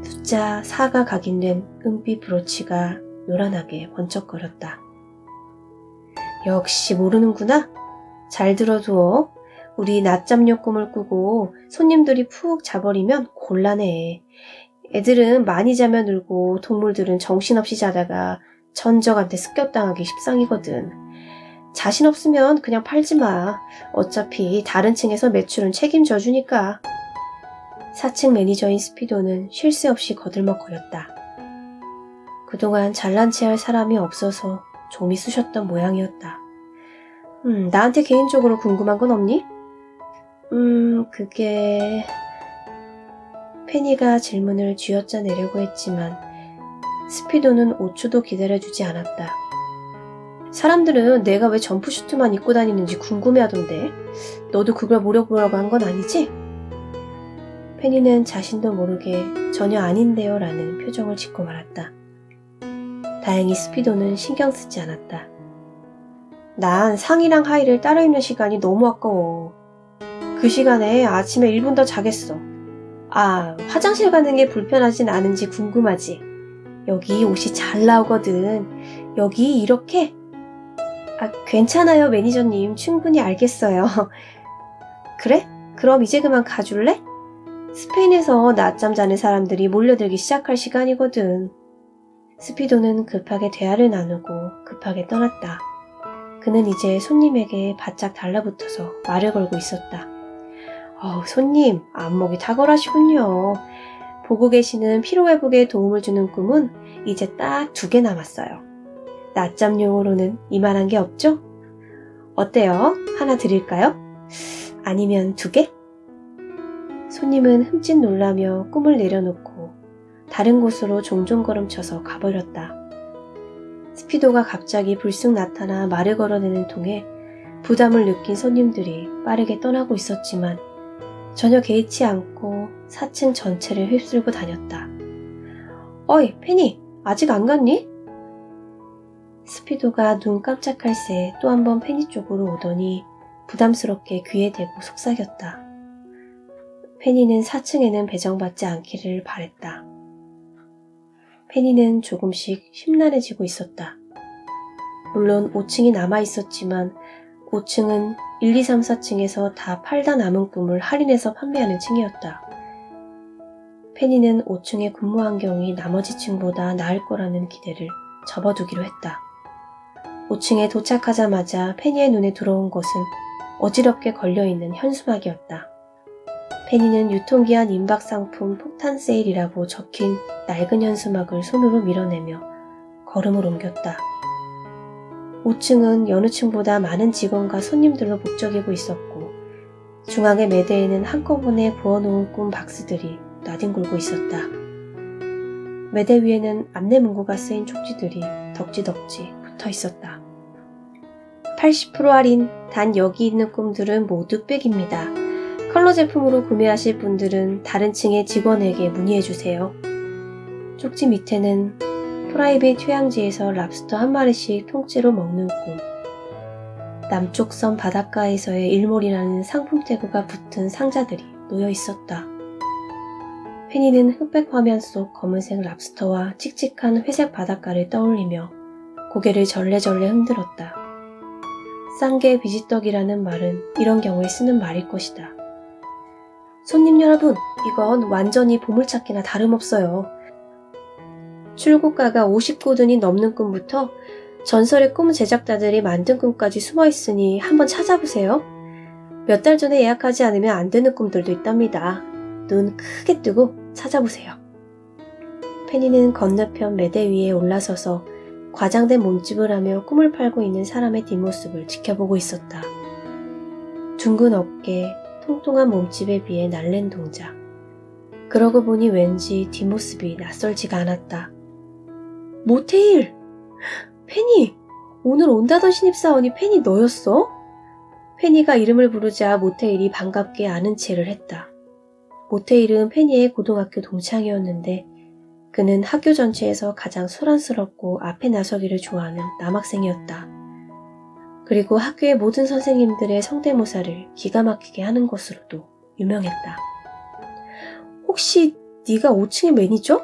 숫자 4가 각인된 은빛 브로치가 요란하게 번쩍거렸다. 역시 모르는구나. 잘 들어두어. 우리 낮잠용 꿈을 꾸고 손님들이 푹 자버리면 곤란해. 애들은 많이 자면 울고 동물들은 정신없이 자다가 천적한테 습격당하기 십상이거든. 자신 없으면 그냥 팔지 마. 어차피 다른 층에서 매출은 책임져 주니까. 4층 매니저인 스피도는 쉴 새 없이 거들먹거렸다. 그동안 잘난 체할 사람이 없어서 좀이 쑤셨던 모양이었다. 나한테 개인적으로 궁금한 건 없니? 그게... 페니가 질문을 쥐어짜내려고 했지만 스피도는 5초도 기다려주지 않았다. 사람들은 내가 왜 점프슈트만 입고 다니는지 궁금해하던데 너도 그걸 물어보려고 한 건 아니지? 페니는 자신도 모르게 전혀 아닌데요 라는 표정을 짓고 말았다. 다행히 스피도는 신경 쓰지 않았다. 난 상의랑 하의를 따로 입는 시간이 너무 아까워. 그 시간에 아침에 1분 더 자겠어. 아, 화장실 가는 게 불편하진 않은지 궁금하지? 여기 옷이 잘 나오거든. 여기 이렇게? 아, 괜찮아요, 매니저님. 충분히 알겠어요. 그래? 그럼 이제 그만 가줄래? 스페인에서 낮잠 자는 사람들이 몰려들기 시작할 시간이거든. 스피도는 급하게 대화를 나누고 급하게 떠났다. 그는 이제 손님에게 바짝 달라붙어서 말을 걸고 있었다. 손님, 안목이 탁월하시군요. 보고 계시는 피로회복에 도움을 주는 꿈은 이제 딱 2개 남았어요. 낮잠용으로는 이만한 게 없죠? 어때요? 하나 드릴까요? 아니면 2개? 손님은 흠칫 놀라며 꿈을 내려놓고 다른 곳으로 종종 걸음쳐서 가버렸다. 스피도가 갑자기 불쑥 나타나 말을 걸어내는 통에 부담을 느낀 손님들이 빠르게 떠나고 있었지만 전혀 개의치 않고 4층 전체를 휩쓸고 다녔다. 어이, 페니, 아직 안 갔니? 스피도가 눈 깜짝할 새 또 한 번 페니 쪽으로 오더니 부담스럽게 귀에 대고 속삭였다. 페니는 4층에는 배정받지 않기를 바랬다. 페니는 조금씩 심란해지고 있었다. 물론 5층이 남아있었지만 5층은 1, 2, 3, 4층에서 다 팔다 남은 꿈을 할인해서 판매하는 층이었다. 페니는 5층의 근무 환경이 나머지 층보다 나을 거라는 기대를 접어두기로 했다. 5층에 도착하자마자 페니의 눈에 들어온 것은 어지럽게 걸려있는 현수막이었다. 페니는 유통기한 임박 상품 폭탄 세일이라고 적힌 낡은 현수막을 손으로 밀어내며 걸음을 옮겼다. 5층은 여느 층보다 많은 직원과 손님들로 북적이고 있었고 중앙의 매대에는 한꺼번에 부어놓은 꿈 박스들이 나뒹굴고 있었다. 매대 위에는 안내 문구가 쓰인 쪽지들이 덕지덕지 붙어 있었다. 80% 할인, 단 여기 있는 꿈들은 모두 백입니다. 컬러 제품으로 구매하실 분들은 다른 층의 직원에게 문의해주세요. 쪽지 밑에는 프라이빗 휴양지에서 랍스터 한 마리씩 통째로 먹는 꿈, 남쪽 섬 바닷가에서의 일몰이라는 상품 태그가 붙은 상자들이 놓여 있었다. 페니는 흑백 화면 속 검은색 랍스터와 칙칙한 회색 바닷가를 떠올리며 고개를 절레절레 흔들었다. 싼게 비지떡이라는 말은 이런 경우에 쓰는 말일 것이다. 손님 여러분, 이건 완전히 보물찾기나 다름없어요. 출고가가 50고든이 넘는 꿈부터 전설의 꿈 제작자들이 만든 꿈까지 숨어있으니 한번 찾아보세요. 몇 달 전에 예약하지 않으면 안 되는 꿈들도 있답니다. 눈 크게 뜨고 찾아보세요. 페니는 건너편 매대 위에 올라서서 과장된 몸집을 하며 꿈을 팔고 있는 사람의 뒷모습을 지켜보고 있었다. 둥근 어깨, 통통한 몸집에 비해 날랜 동작. 그러고 보니 왠지 뒷모습이 낯설지가 않았다. 모테일! 페니! 오늘 온다던 신입사원이 페니 너였어? 페니가 이름을 부르자 모테일이 반갑게 아는 체를 했다. 모테일은 페니의 고등학교 동창이었는데 그는 학교 전체에서 가장 소란스럽고 앞에 나서기를 좋아하는 남학생이었다. 그리고 학교의 모든 선생님들의 성대모사를 기가 막히게 하는 것으로도 유명했다. 혹시 네가 5층의 매니저?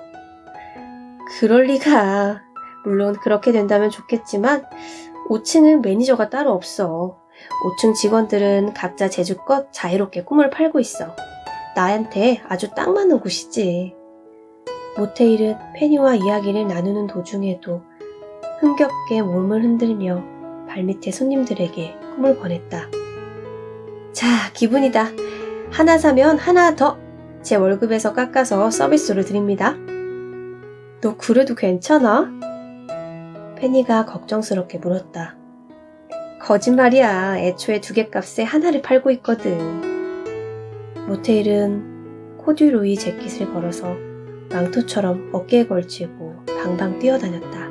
그럴 리가. 물론 그렇게 된다면 좋겠지만 5층은 매니저가 따로 없어. 5층 직원들은 각자 제주껏 자유롭게 꿈을 팔고 있어. 나한테 아주 딱 맞는 곳이지. 모테일은 페니와 이야기를 나누는 도중에도 흥겹게 몸을 흔들며 발밑에 손님들에게 꿈을 권했다. 자, 기분이다. 하나 사면 하나 더 제 월급에서 깎아서 서비스로 드립니다. 너 그래도 괜찮아? 페니가 걱정스럽게 물었다. 거짓말이야. 애초에 2개 값에 하나를 팔고 있거든. 모테일은 코듀로이 재킷을 걸어서 망토처럼 어깨에 걸치고 방방 뛰어다녔다.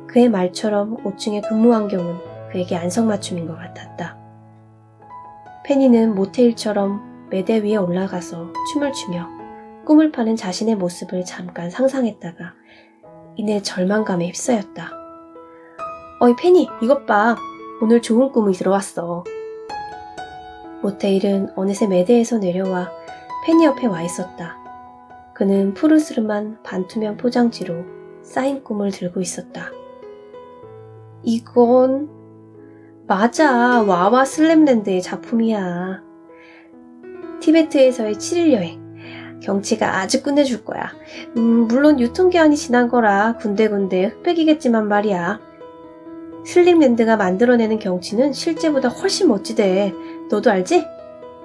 그의 말처럼 5층의 근무 환경은 그에게 안성맞춤인 것 같았다. 페니는 모테일처럼 매대 위에 올라가서 춤을 추며 꿈을 파는 자신의 모습을 잠깐 상상했다가 이내 절망감에 휩싸였다. 어이 페니, 이것 봐. 오늘 좋은 꿈이 들어왔어. 모테일은 어느새 매대에서 내려와 페니 옆에 와 있었다. 그는 푸르스름한 반투명 포장지로 쌓인 꿈을 들고 있었다. 이건 맞아. 와와 슬램랜드의 작품이야. 티베트에서의 7일 여행. 경치가 아주 끝내줄 거야. 물론 유통기한이 지난 거라 군데군데 흑백이겠지만 말이야. 슬림랜드가 만들어내는 경치는 실제보다 훨씬 멋지대. 너도 알지?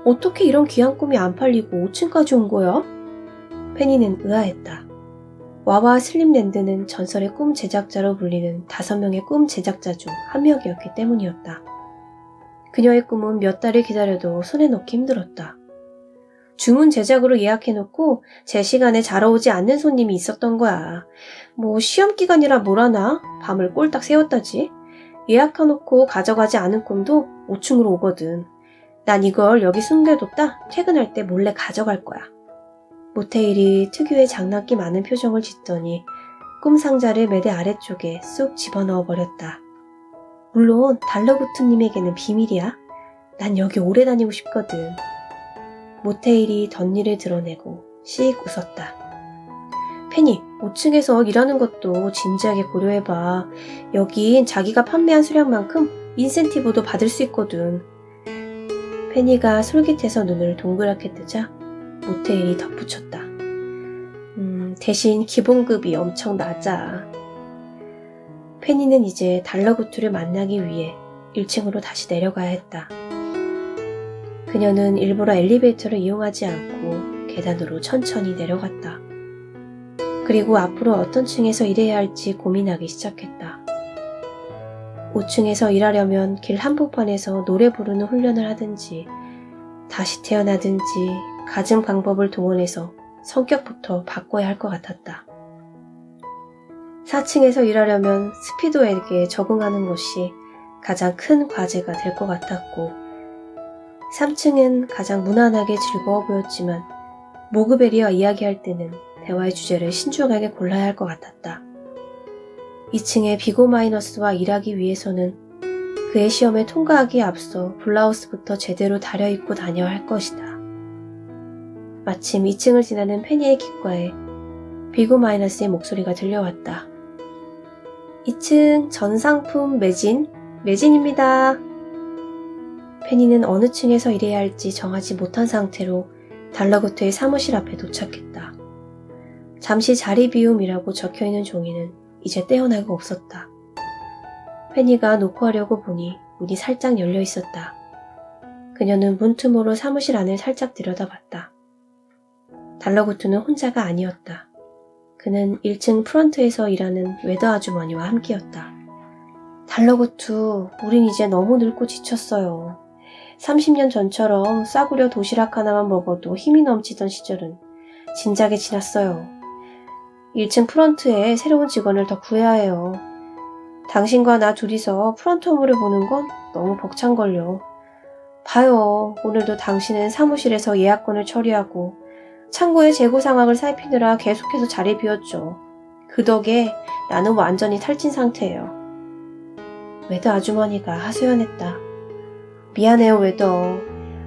어떻게 이런 귀한 꿈이 안 팔리고 5층까지 온 거야? 페니는 의아했다. 와와 슬림랜드는 전설의 꿈 제작자로 불리는 5명의 꿈 제작자 중 한 명이었기 때문이었다. 그녀의 꿈은 몇 달을 기다려도 손에 넣기 힘들었다. 주문 제작으로 예약해놓고 제 시간에 자러 오지 않는 손님이 있었던 거야. 뭐 시험 기간이라 뭐라나 밤을 꼴딱 새웠다지. 예약해놓고 가져가지 않은 꿈도 5층으로 오거든. 난 이걸 여기 숨겨뒀다 퇴근할 때 몰래 가져갈 거야. 모테일이 특유의 장난기 많은 표정을 짓더니 꿈 상자를 매대 아래쪽에 쑥 집어넣어 버렸다. 물론 달러구트님에게는 비밀이야. 난 여기 오래 다니고 싶거든. 모테일이 덧니를 드러내고 씩 웃었다. 페니, 5층에서 일하는 것도 진지하게 고려해봐. 여긴 자기가 판매한 수량만큼 인센티브도 받을 수 있거든. 페니가 솔깃해서 눈을 동그랗게 뜨자 모테일이 덧붙였다. 대신 기본급이 엄청 낮아. 페니는 이제 달러구트를 만나기 위해 1층으로 다시 내려가야 했다. 그녀는 일부러 엘리베이터를 이용하지 않고 계단으로 천천히 내려갔다. 그리고 앞으로 어떤 층에서 일해야 할지 고민하기 시작했다. 5층에서 일하려면 길 한복판에서 노래 부르는 훈련을 하든지 다시 태어나든지 갖은 방법을 동원해서 성격부터 바꿔야 할 것 같았다. 4층에서 일하려면 스피드웨이에 적응하는 것이 가장 큰 과제가 될 것 같았고 3층은 가장 무난하게 즐거워 보였지만 모그베리와 이야기할 때는 대화의 주제를 신중하게 골라야 할 것 같았다. 2층의 비고 마이너스와 일하기 위해서는 그의 시험에 통과하기에 앞서 블라우스부터 제대로 다려입고 다녀야 할 것이다. 마침 2층을 지나는 페니의 귓가에 비고 마이너스의 목소리가 들려왔다. 2층 전상품 매진입니다. 페니는 어느 층에서 일해야 할지 정하지 못한 상태로 달러구트의 사무실 앞에 도착했다. 잠시 자리 비움이라고 적혀있는 종이는 이제 떼어나고 없었다. 페니가 놓고 하려고 보니 문이 살짝 열려 있었다. 그녀는 문틈으로 사무실 안을 살짝 들여다봤다. 달러구트는 혼자가 아니었다. 그는 1층 프런트에서 일하는 웨더 아주머니와 함께였다. 달러구트, 우린 이제 너무 늙고 지쳤어요. 30년 전처럼 싸구려 도시락 하나만 먹어도 힘이 넘치던 시절은 진작에 지났어요. 1층 프런트에 새로운 직원을 더 구해야 해요. 당신과 나 둘이서 프런트 업무를 보는 건 너무 벅찬걸요. 봐요. 오늘도 당신은 사무실에서 예약건을 처리하고 창고의 재고 상황을 살피느라 계속해서 자리 비웠죠. 그 덕에 나는 완전히 탈진 상태예요. 웨더 아주머니가 하소연했다. 미안해요, 웨더.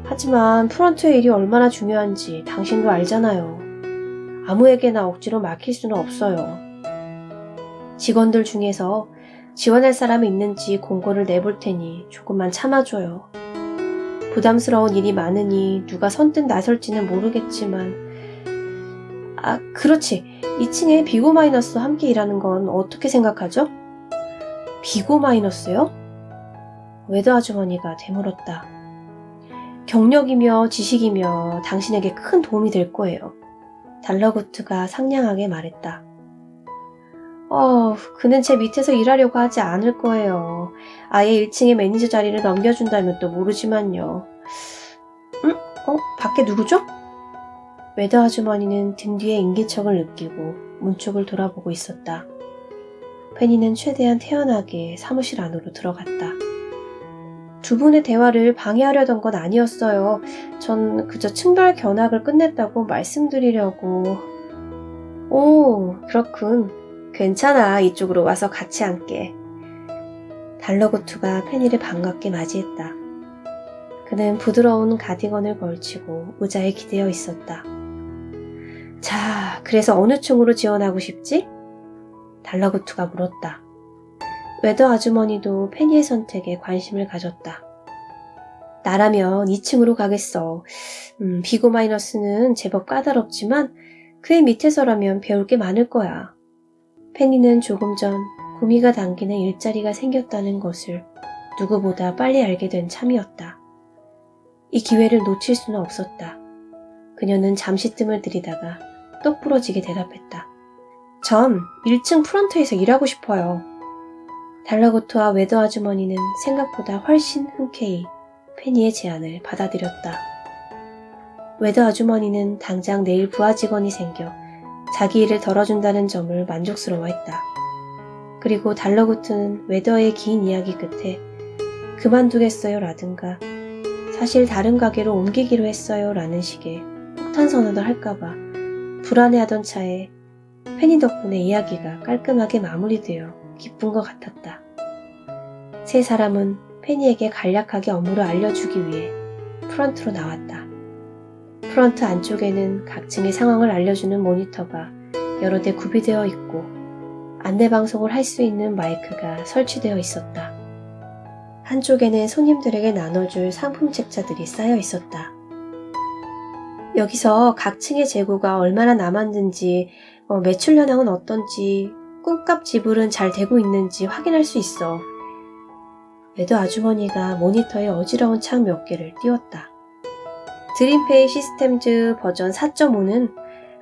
하지만 프런트의 일이 얼마나 중요한지 당신도 알잖아요. 아무에게나 억지로 맡길 수는 없어요. 직원들 중에서 지원할 사람이 있는지 공고를 내볼 테니 조금만 참아줘요. 부담스러운 일이 많으니 누가 선뜻 나설지는 모르겠지만 그렇지. 2층에 비고 마이너스와 함께 일하는 건 어떻게 생각하죠? 비고 마이너스요? 웨더 아주머니가 되물었다. 경력이며 지식이며 당신에게 큰 도움이 될 거예요. 달러구트가 상냥하게 말했다. 그는 제 밑에서 일하려고 하지 않을 거예요. 아예 1층의 매니저 자리를 넘겨준다면 또 모르지만요. 밖에 누구죠? 웨더 아주머니는 등 뒤에 인기척을 느끼고 문 쪽을 돌아보고 있었다. 페니는 최대한 태연하게 사무실 안으로 들어갔다. 두 분의 대화를 방해하려던 건 아니었어요. 전 그저 층별 견학을 끝냈다고 말씀드리려고. 오, 그렇군. 괜찮아. 이쪽으로 와서 같이 앉게. 달러구투가 페니를 반갑게 맞이했다. 그는 부드러운 가디건을 걸치고 의자에 기대어 있었다. 자, 그래서 어느 층으로 지원하고 싶지? 달러구투가 물었다. 웨더 아주머니도 페니의 선택에 관심을 가졌다. 나라면 2층으로 가겠어. 비고 마이너스는 제법 까다롭지만 그의 밑에서라면 배울 게 많을 거야. 페니는 조금 전 구미가 당기는 일자리가 생겼다는 것을 누구보다 빨리 알게 된 참이었다. 이 기회를 놓칠 수는 없었다. 그녀는 잠시 뜸을 들이다가 똑 부러지게 대답했다. 전 1층 프런트에서 일하고 싶어요. 달러구트와 웨더 아주머니는 생각보다 훨씬 흔쾌히 페니의 제안을 받아들였다. 웨더 아주머니는 당장 내일 부하 직원이 생겨 자기 일을 덜어준다는 점을 만족스러워했다. 그리고 달러구트는 웨더의 긴 이야기 끝에 그만두겠어요 라든가 사실 다른 가게로 옮기기로 했어요 라는 식의 폭탄 선언을 할까봐 불안해하던 차에 페니 덕분에 이야기가 깔끔하게 마무리되어 기쁜 것 같았다. 세 사람은 페니에게 간략하게 업무를 알려주기 위해 프런트로 나왔다. 프런트 안쪽에는 각 층의 상황을 알려주는 모니터가 여러 대 구비되어 있고 안내방송을 할 수 있는 마이크가 설치되어 있었다. 한쪽에는 손님들에게 나눠줄 상품 책자들이 쌓여 있었다. 여기서 각 층의 재고가 얼마나 남았는지, 매출 현황은 어떤지, 꿈값 지불은 잘 되고 있는지 확인할 수 있어. 웨더 아주머니가 모니터에 어지러운 창 몇 개를 띄웠다. 드림페이 시스템즈 버전 4.5는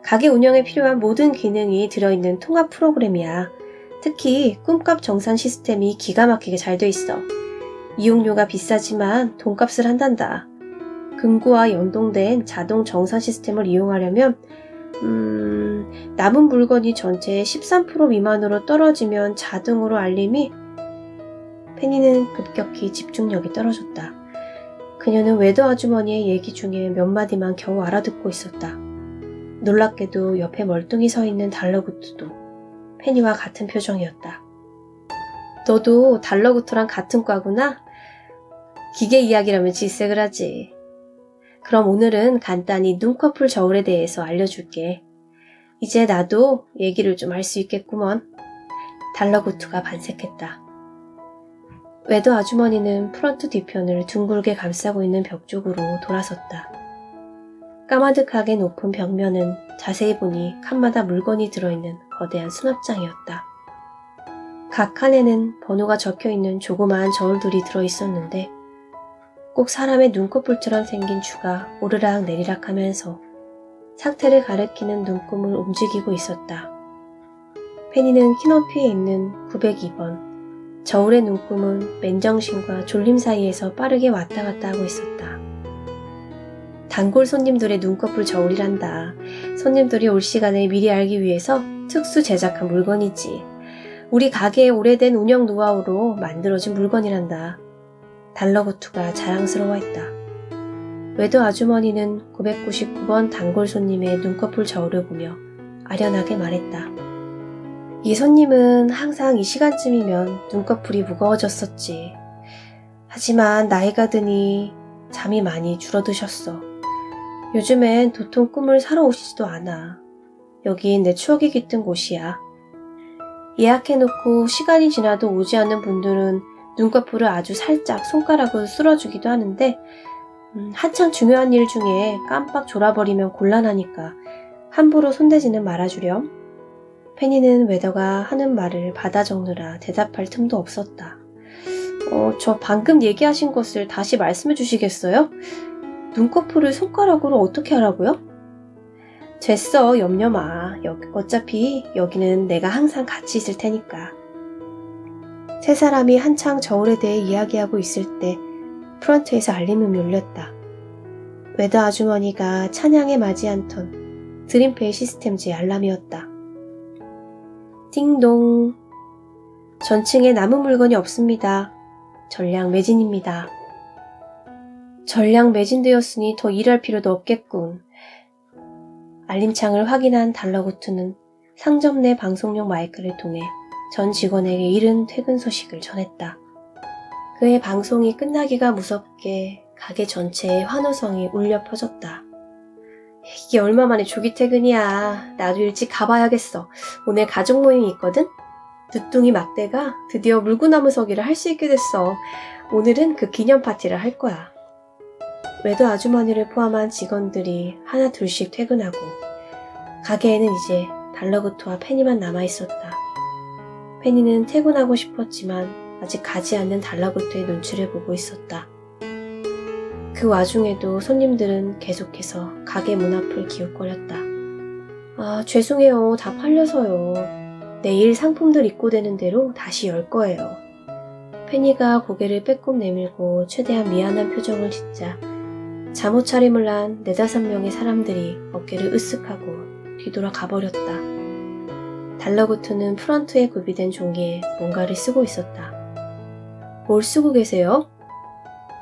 가게 운영에 필요한 모든 기능이 들어있는 통합 프로그램이야. 특히 꿈값 정산 시스템이 기가 막히게 잘 돼 있어. 이용료가 비싸지만 돈값을 한단다. 금고와 연동된 자동 정산 시스템을 이용하려면 남은 물건이 전체의 13% 미만으로 떨어지면 자동으로 알림이 페니는 급격히 집중력이 떨어졌다. 그녀는 웨더 아주머니의 얘기 중에 몇 마디만 겨우 알아듣고 있었다. 놀랍게도 옆에 멀뚱히 서 있는 달러구트도 페니와 같은 표정이었다. 너도 달러구트랑 같은 과구나? 기계 이야기라면 질색을 하지. 그럼 오늘은 간단히 눈꺼풀 저울에 대해서 알려줄게. 이제 나도 얘기를 좀 할 수 있겠구먼. 달러구트가 반색했다. 웨더 아주머니는 프런트 뒤편을 둥글게 감싸고 있는 벽 쪽으로 돌아섰다. 까마득하게 높은 벽면은 자세히 보니 칸마다 물건이 들어있는 거대한 수납장이었다. 각 칸에는 번호가 적혀있는 조그마한 저울들이 들어있었는데 꼭 사람의 눈꺼풀처럼 생긴 추가 오르락 내리락 하면서 상태를 가리키는 눈금을 움직이고 있었다. 페니는 키높이에 있는 902번 저울의 눈금은 맨정신과 졸림 사이에서 빠르게 왔다 갔다 하고 있었다. 단골 손님들의 눈꺼풀 저울이란다. 손님들이 올 시간을 미리 알기 위해서 특수 제작한 물건이지. 우리 가게의 오래된 운영 노하우로 만들어진 물건이란다. 달러구트가 자랑스러워했다. 웨더 아주머니는 999번 단골 손님의 눈꺼풀 저울을 보며 아련하게 말했다. 이 손님은 항상 이 시간쯤이면 눈꺼풀이 무거워졌었지. 하지만 나이가 드니 잠이 많이 줄어드셨어. 요즘엔 도통 꿈을 사러 오시지도 않아. 여긴 내 추억이 깃든 곳이야. 예약해놓고 시간이 지나도 오지 않는 분들은 눈꺼풀을 아주 살짝 손가락으로 쓸어주기도 하는데 한창 중요한 일 중에 깜빡 졸아버리면 곤란하니까 함부로 손대지는 말아주렴. 페니는 웨더가 하는 말을 받아 적느라 대답할 틈도 없었다. 저 방금 얘기하신 것을 다시 말씀해 주시겠어요? 눈꺼풀을 손가락으로 어떻게 하라고요? 됐어, 염려 마. 어차피 여기는 내가 항상 같이 있을 테니까. 세 사람이 한창 저울에 대해 이야기하고 있을 때 프런트에서 알림음이 울렸다. 웨더 아주머니가 찬양에 맞이한 턴 드림페이 시스템즈의 알람이었다. 띵동. 전층에 남은 물건이 없습니다. 전량 매진입니다. 전량 매진되었으니 더 일할 필요도 없겠군. 알림창을 확인한 달러구트는 상점 내 방송용 마이크를 통해 전 직원에게 이른 퇴근 소식을 전했다. 그의 방송이 끝나기가 무섭게 가게 전체에 환호성이 울려 퍼졌다. 이게 얼마만에 조기 퇴근이야. 나도 일찍 가봐야겠어. 오늘 가족 모임이 있거든? 늦둥이 막대가 드디어 물구나무 서기를 할 수 있게 됐어. 오늘은 그 기념 파티를 할 거야. 웨더 아주머니를 포함한 직원들이 하나 둘씩 퇴근하고 가게에는 이제 달러구트와 페니만 남아있었다. 페니는 퇴근하고 싶었지만 아직 가지 않는 달러구트의 눈치를 보고 있었다. 그 와중에도 손님들은 계속해서 가게 문 앞을 기웃거렸다. 아, 죄송해요. 다 팔려서요. 내일 상품들 입고되는 대로 다시 열 거예요. 페니가 고개를 빼꼼 내밀고 최대한 미안한 표정을 짓자 잠옷 차림을 한 4-5명의 사람들이 어깨를 으쓱하고 뒤돌아 가버렸다. 달러구트는 프런트에 구비된 종이에 뭔가를 쓰고 있었다. 뭘 쓰고 계세요?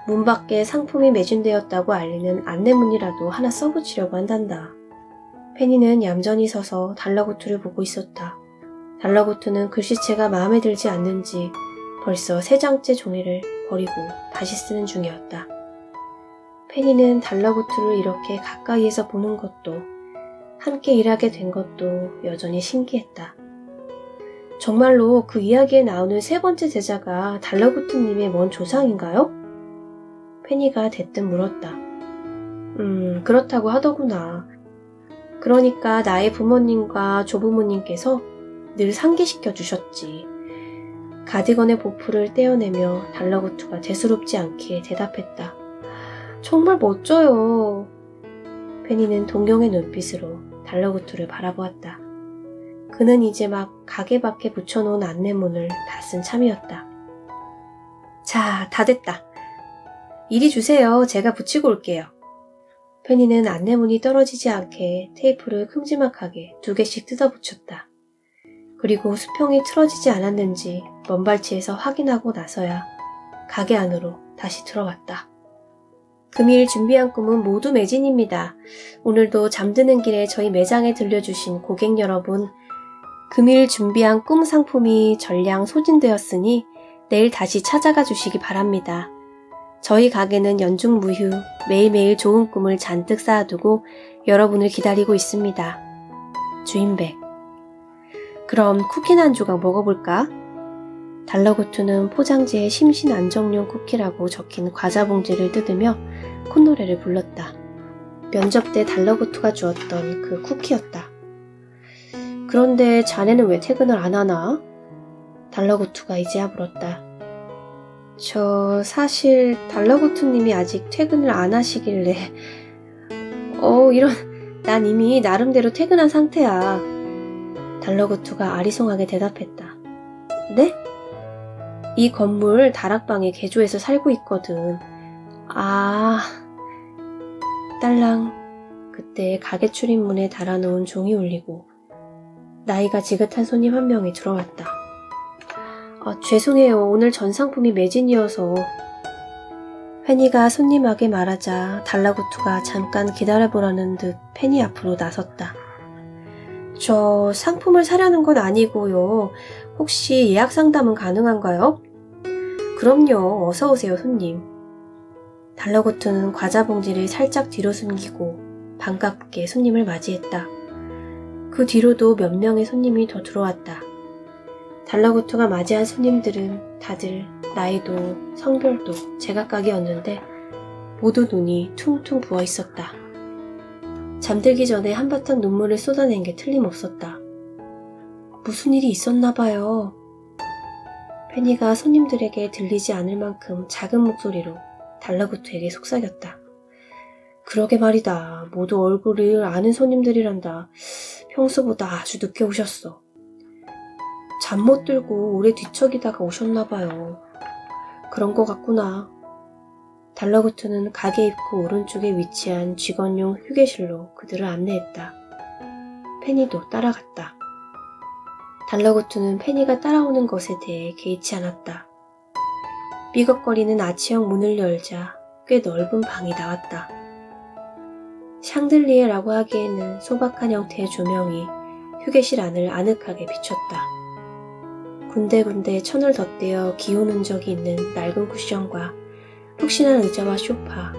문 밖에 상품이 매진되었다고 알리는 안내문이라도 하나 써붙이려고 한단다. 페니는 얌전히 서서 달러구트를 보고 있었다. 달러구트는 글씨체가 마음에 들지 않는지 벌써 3장째 종이를 버리고 다시 쓰는 중이었다. 페니는 달러구트를 이렇게 가까이에서 보는 것도 함께 일하게 된 것도 여전히 신기했다. 정말로 그 이야기에 나오는 3번째 제자가 달러구트님의 먼 조상인가요? 페니가 대뜸 물었다. 그렇다고 하더구나. 그러니까 나의 부모님과 조부모님께서 늘 상기시켜 주셨지. 가디건의 보풀을 떼어내며 달러구트가 대수롭지 않게 대답했다. 정말 멋져요. 페니는 동경의 눈빛으로 달러구트를 바라보았다. 그는 이제 막 가게 밖에 붙여놓은 안내문을 다 쓴 참이었다. 자, 다 됐다. 이리 주세요. 제가 붙이고 올게요. 페니는 안내문이 떨어지지 않게 테이프를 큼지막하게 2개씩 뜯어붙였다. 그리고 수평이 틀어지지 않았는지 먼발치에서 확인하고 나서야 가게 안으로 다시 들어갔다. 금일 준비한 꿈은 모두 매진입니다. 오늘도 잠드는 길에 저희 매장에 들려주신 고객 여러분, 금일 준비한 꿈 상품이 전량 소진되었으니 내일 다시 찾아가 주시기 바랍니다. 저희 가게는 연중 무휴 매일매일 좋은 꿈을 잔뜩 쌓아두고 여러분을 기다리고 있습니다. 주인백. 그럼 쿠키나 한 조각 먹어볼까? 달러구트는 포장지에 심신 안정용 쿠키라고 적힌 과자 봉지를 뜯으며 콧노래를 불렀다. 면접 때 달러구트가 주었던 그 쿠키였다. 그런데 자네는 왜 퇴근을 안 하나? 달러구트가 이제야 물었다. 저 사실 달러구트님이 아직 퇴근을 안 하시길래 이런 난 이미 나름대로 퇴근한 상태야. 달러구트가 아리송하게 대답했다. 네? 이 건물 다락방에 개조해서 살고 있거든. 아... 딸랑. 그때 가게 출입문에 달아놓은 종이 울리고 나이가 지긋한 손님 한 명이 들어왔다. 죄송해요. 오늘 전 상품이 매진이어서. 페니가 손님에게 말하자 달러구트가 잠깐 기다려보라는 듯 페니 앞으로 나섰다. 저 상품을 사려는 건 아니고요. 혹시 예약 상담은 가능한가요? 그럼요. 어서 오세요, 손님. 달러구트는 과자 봉지를 살짝 뒤로 숨기고 반갑게 손님을 맞이했다. 그 뒤로도 몇 명의 손님이 더 들어왔다. 달러구트가 맞이한 손님들은 다들 나이도 성별도 제각각이었는데 모두 눈이 퉁퉁 부어 있었다. 잠들기 전에 한바탕 눈물을 쏟아낸 게 틀림없었다. 무슨 일이 있었나 봐요. 페니가 손님들에게 들리지 않을 만큼 작은 목소리로 달러구트에게 속삭였다. 그러게 말이다. 모두 얼굴을 아는 손님들이란다. 평소보다 아주 늦게 오셨어. 잠 못 들고 오래 뒤척이다가 오셨나 봐요. 그런 거 같구나. 달러구트는 가게 입구 오른쪽에 위치한 직원용 휴게실로 그들을 안내했다. 페니도 따라갔다. 달러구트는 페니가 따라오는 것에 대해 개의치 않았다. 삐걱거리는 아치형 문을 열자 꽤 넓은 방이 나왔다. 샹들리에라고 하기에는 소박한 형태의 조명이 휴게실 안을 아늑하게 비췄다. 군데군데 천을 덧대어 기운 흔적이 있는 낡은 쿠션과 푹신한 의자와 소파,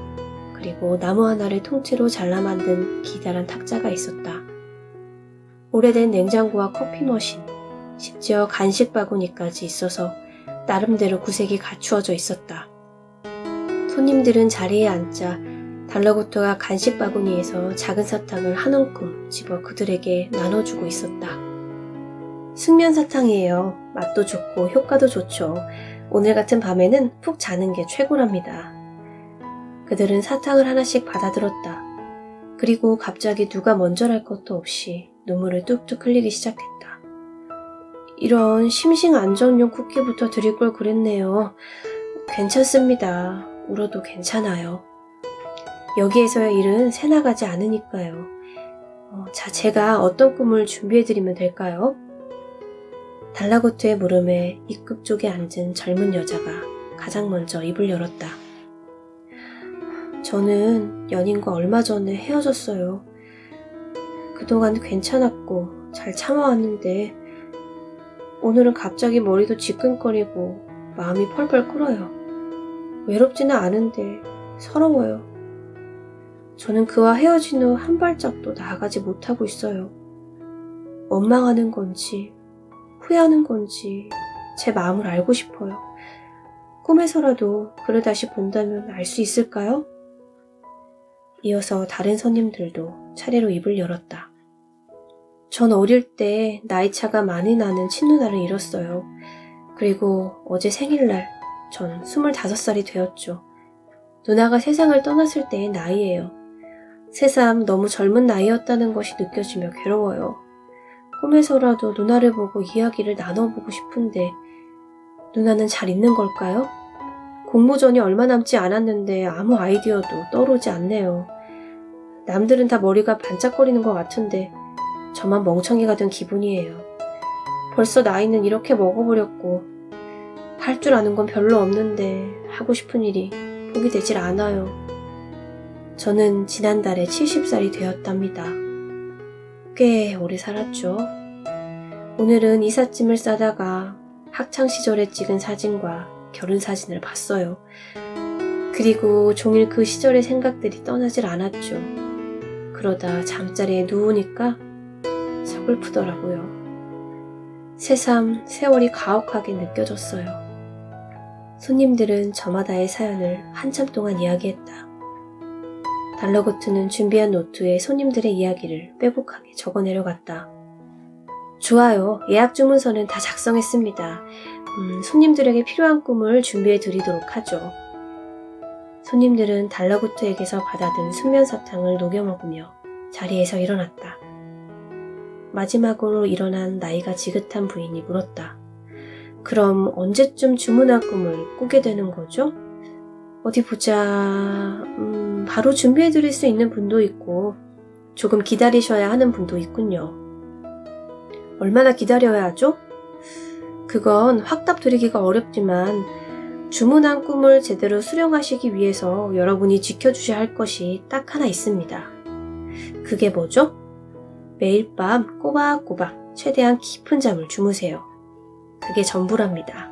그리고 나무 하나를 통째로 잘라 만든 기다란 탁자가 있었다. 오래된 냉장고와 커피 머신, 심지어 간식 바구니까지 있어서 나름대로 구색이 갖추어져 있었다. 손님들은 자리에 앉자 달러구트가 간식 바구니에서 작은 사탕을 한 움큼 집어 그들에게 나눠주고 있었다. 숙면 사탕이에요. 맛도 좋고 효과도 좋죠. 오늘 같은 밤에는 푹 자는 게 최고랍니다. 그들은 사탕을 하나씩 받아들었다. 그리고 갑자기 누가 먼저랄 것도 없이 눈물을 뚝뚝 흘리기 시작했다. 이런 심신 안정용 쿠키부터 드릴 걸 그랬네요. 괜찮습니다. 울어도 괜찮아요. 여기에서의 일은 새나가지 않으니까요. 자, 제가 어떤 꿈을 준비해드리면 될까요? 달라구트의 물음에 입구 쪽에 앉은 젊은 여자가 가장 먼저 입을 열었다. 저는 연인과 얼마 전에 헤어졌어요. 그동안 괜찮았고 잘 참아왔는데 오늘은 갑자기 머리도 지끈거리고 마음이 펄펄 끓어요. 외롭지는 않은데 서러워요. 저는 그와 헤어진 후 한 발짝도 나아가지 못하고 있어요. 원망하는 건지 후회하는 건지 제 마음을 알고 싶어요. 꿈에서라도 그를 다시 본다면 알 수 있을까요? 이어서 다른 손님들도 차례로 입을 열었다. 전 어릴 때 나이차가 많이 나는 친누나를 잃었어요. 그리고 어제 생일날 전 25살이 되었죠. 누나가 세상을 떠났을 때의 나이예요. 새삼 너무 젊은 나이였다는 것이 느껴지며 괴로워요. 꿈에서라도 누나를 보고 이야기를 나눠보고 싶은데 누나는 잘 있는 걸까요? 공모전이 얼마 남지 않았는데 아무 아이디어도 떠오르지 않네요. 남들은 다 머리가 반짝거리는 것 같은데 저만 멍청이가 된 기분이에요. 벌써 나이는 이렇게 먹어버렸고 할 줄 아는 건 별로 없는데 하고 싶은 일이 복이 되질 않아요. 저는 지난달에 70살이 되었답니다. 꽤 오래 살았죠. 오늘은 이삿짐을 싸다가 학창시절에 찍은 사진과 결혼사진을 봤어요. 그리고 종일 그 시절의 생각들이 떠나질 않았죠. 그러다 잠자리에 누우니까 서글프더라고요. 새삼 세월이 가혹하게 느껴졌어요. 손님들은 저마다의 사연을 한참 동안 이야기했다. 달러구트는 준비한 노트에 손님들의 이야기를 빼곡하게 적어내려갔다. 좋아요. 예약 주문서는 다 작성했습니다. 손님들에게 필요한 꿈을 준비해 드리도록 하죠. 손님들은 달러구트에게서 받아든 숙면사탕을 녹여 먹으며 자리에서 일어났다. 마지막으로 일어난 나이가 지긋한 부인이 물었다. 그럼 언제쯤 주문할 꿈을 꾸게 되는 거죠? 어디 보자. 바로 준비해 드릴 수 있는 분도 있고 조금 기다리셔야 하는 분도 있군요. 얼마나 기다려야 하죠? 그건 확답 드리기가 어렵지만 주문한 꿈을 제대로 수령하시기 위해서 여러분이 지켜주셔야 할 것이 딱 하나 있습니다. 그게 뭐죠? 매일 밤 꼬박꼬박 최대한 깊은 잠을 주무세요. 그게 전부랍니다.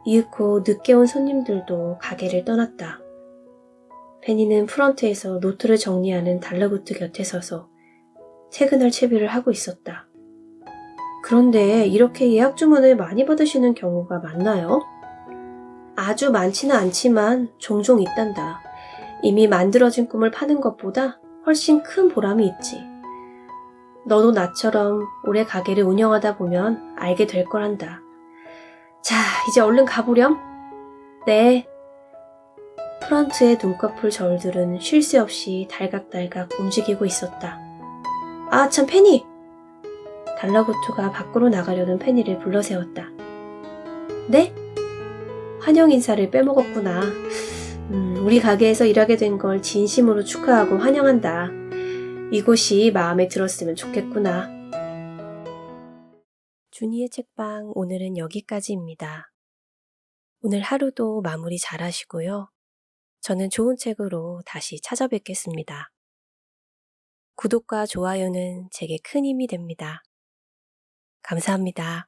이윽고 늦게 온 손님들도 가게를 떠났다. 페니는 프런트에서 노트를 정리하는 달러구트 곁에 서서 퇴근할 채비를 하고 있었다. 그런데 이렇게 예약 주문을 많이 받으시는 경우가 많나요? 아주 많지는 않지만 종종 있단다. 이미 만들어진 꿈을 파는 것보다 훨씬 큰 보람이 있지. 너도 나처럼 오래 가게를 운영하다 보면 알게 될 거란다. 자, 이제 얼른 가보렴. 네. 프런트의 눈꺼풀 저울들은 쉴 새 없이 달각달각 움직이고 있었다. 아, 참, 페니! 달러구투가 밖으로 나가려는 페니를 불러세웠다. 네? 환영 인사를 빼먹었구나. 우리 가게에서 일하게 된 걸 진심으로 축하하고 환영한다. 이곳이 마음에 들었으면 좋겠구나. 준이의 책방 오늘은 여기까지입니다. 오늘 하루도 마무리 잘 하시고요. 저는 좋은 책으로 다시 찾아뵙겠습니다. 구독과 좋아요는 제게 큰 힘이 됩니다. 감사합니다.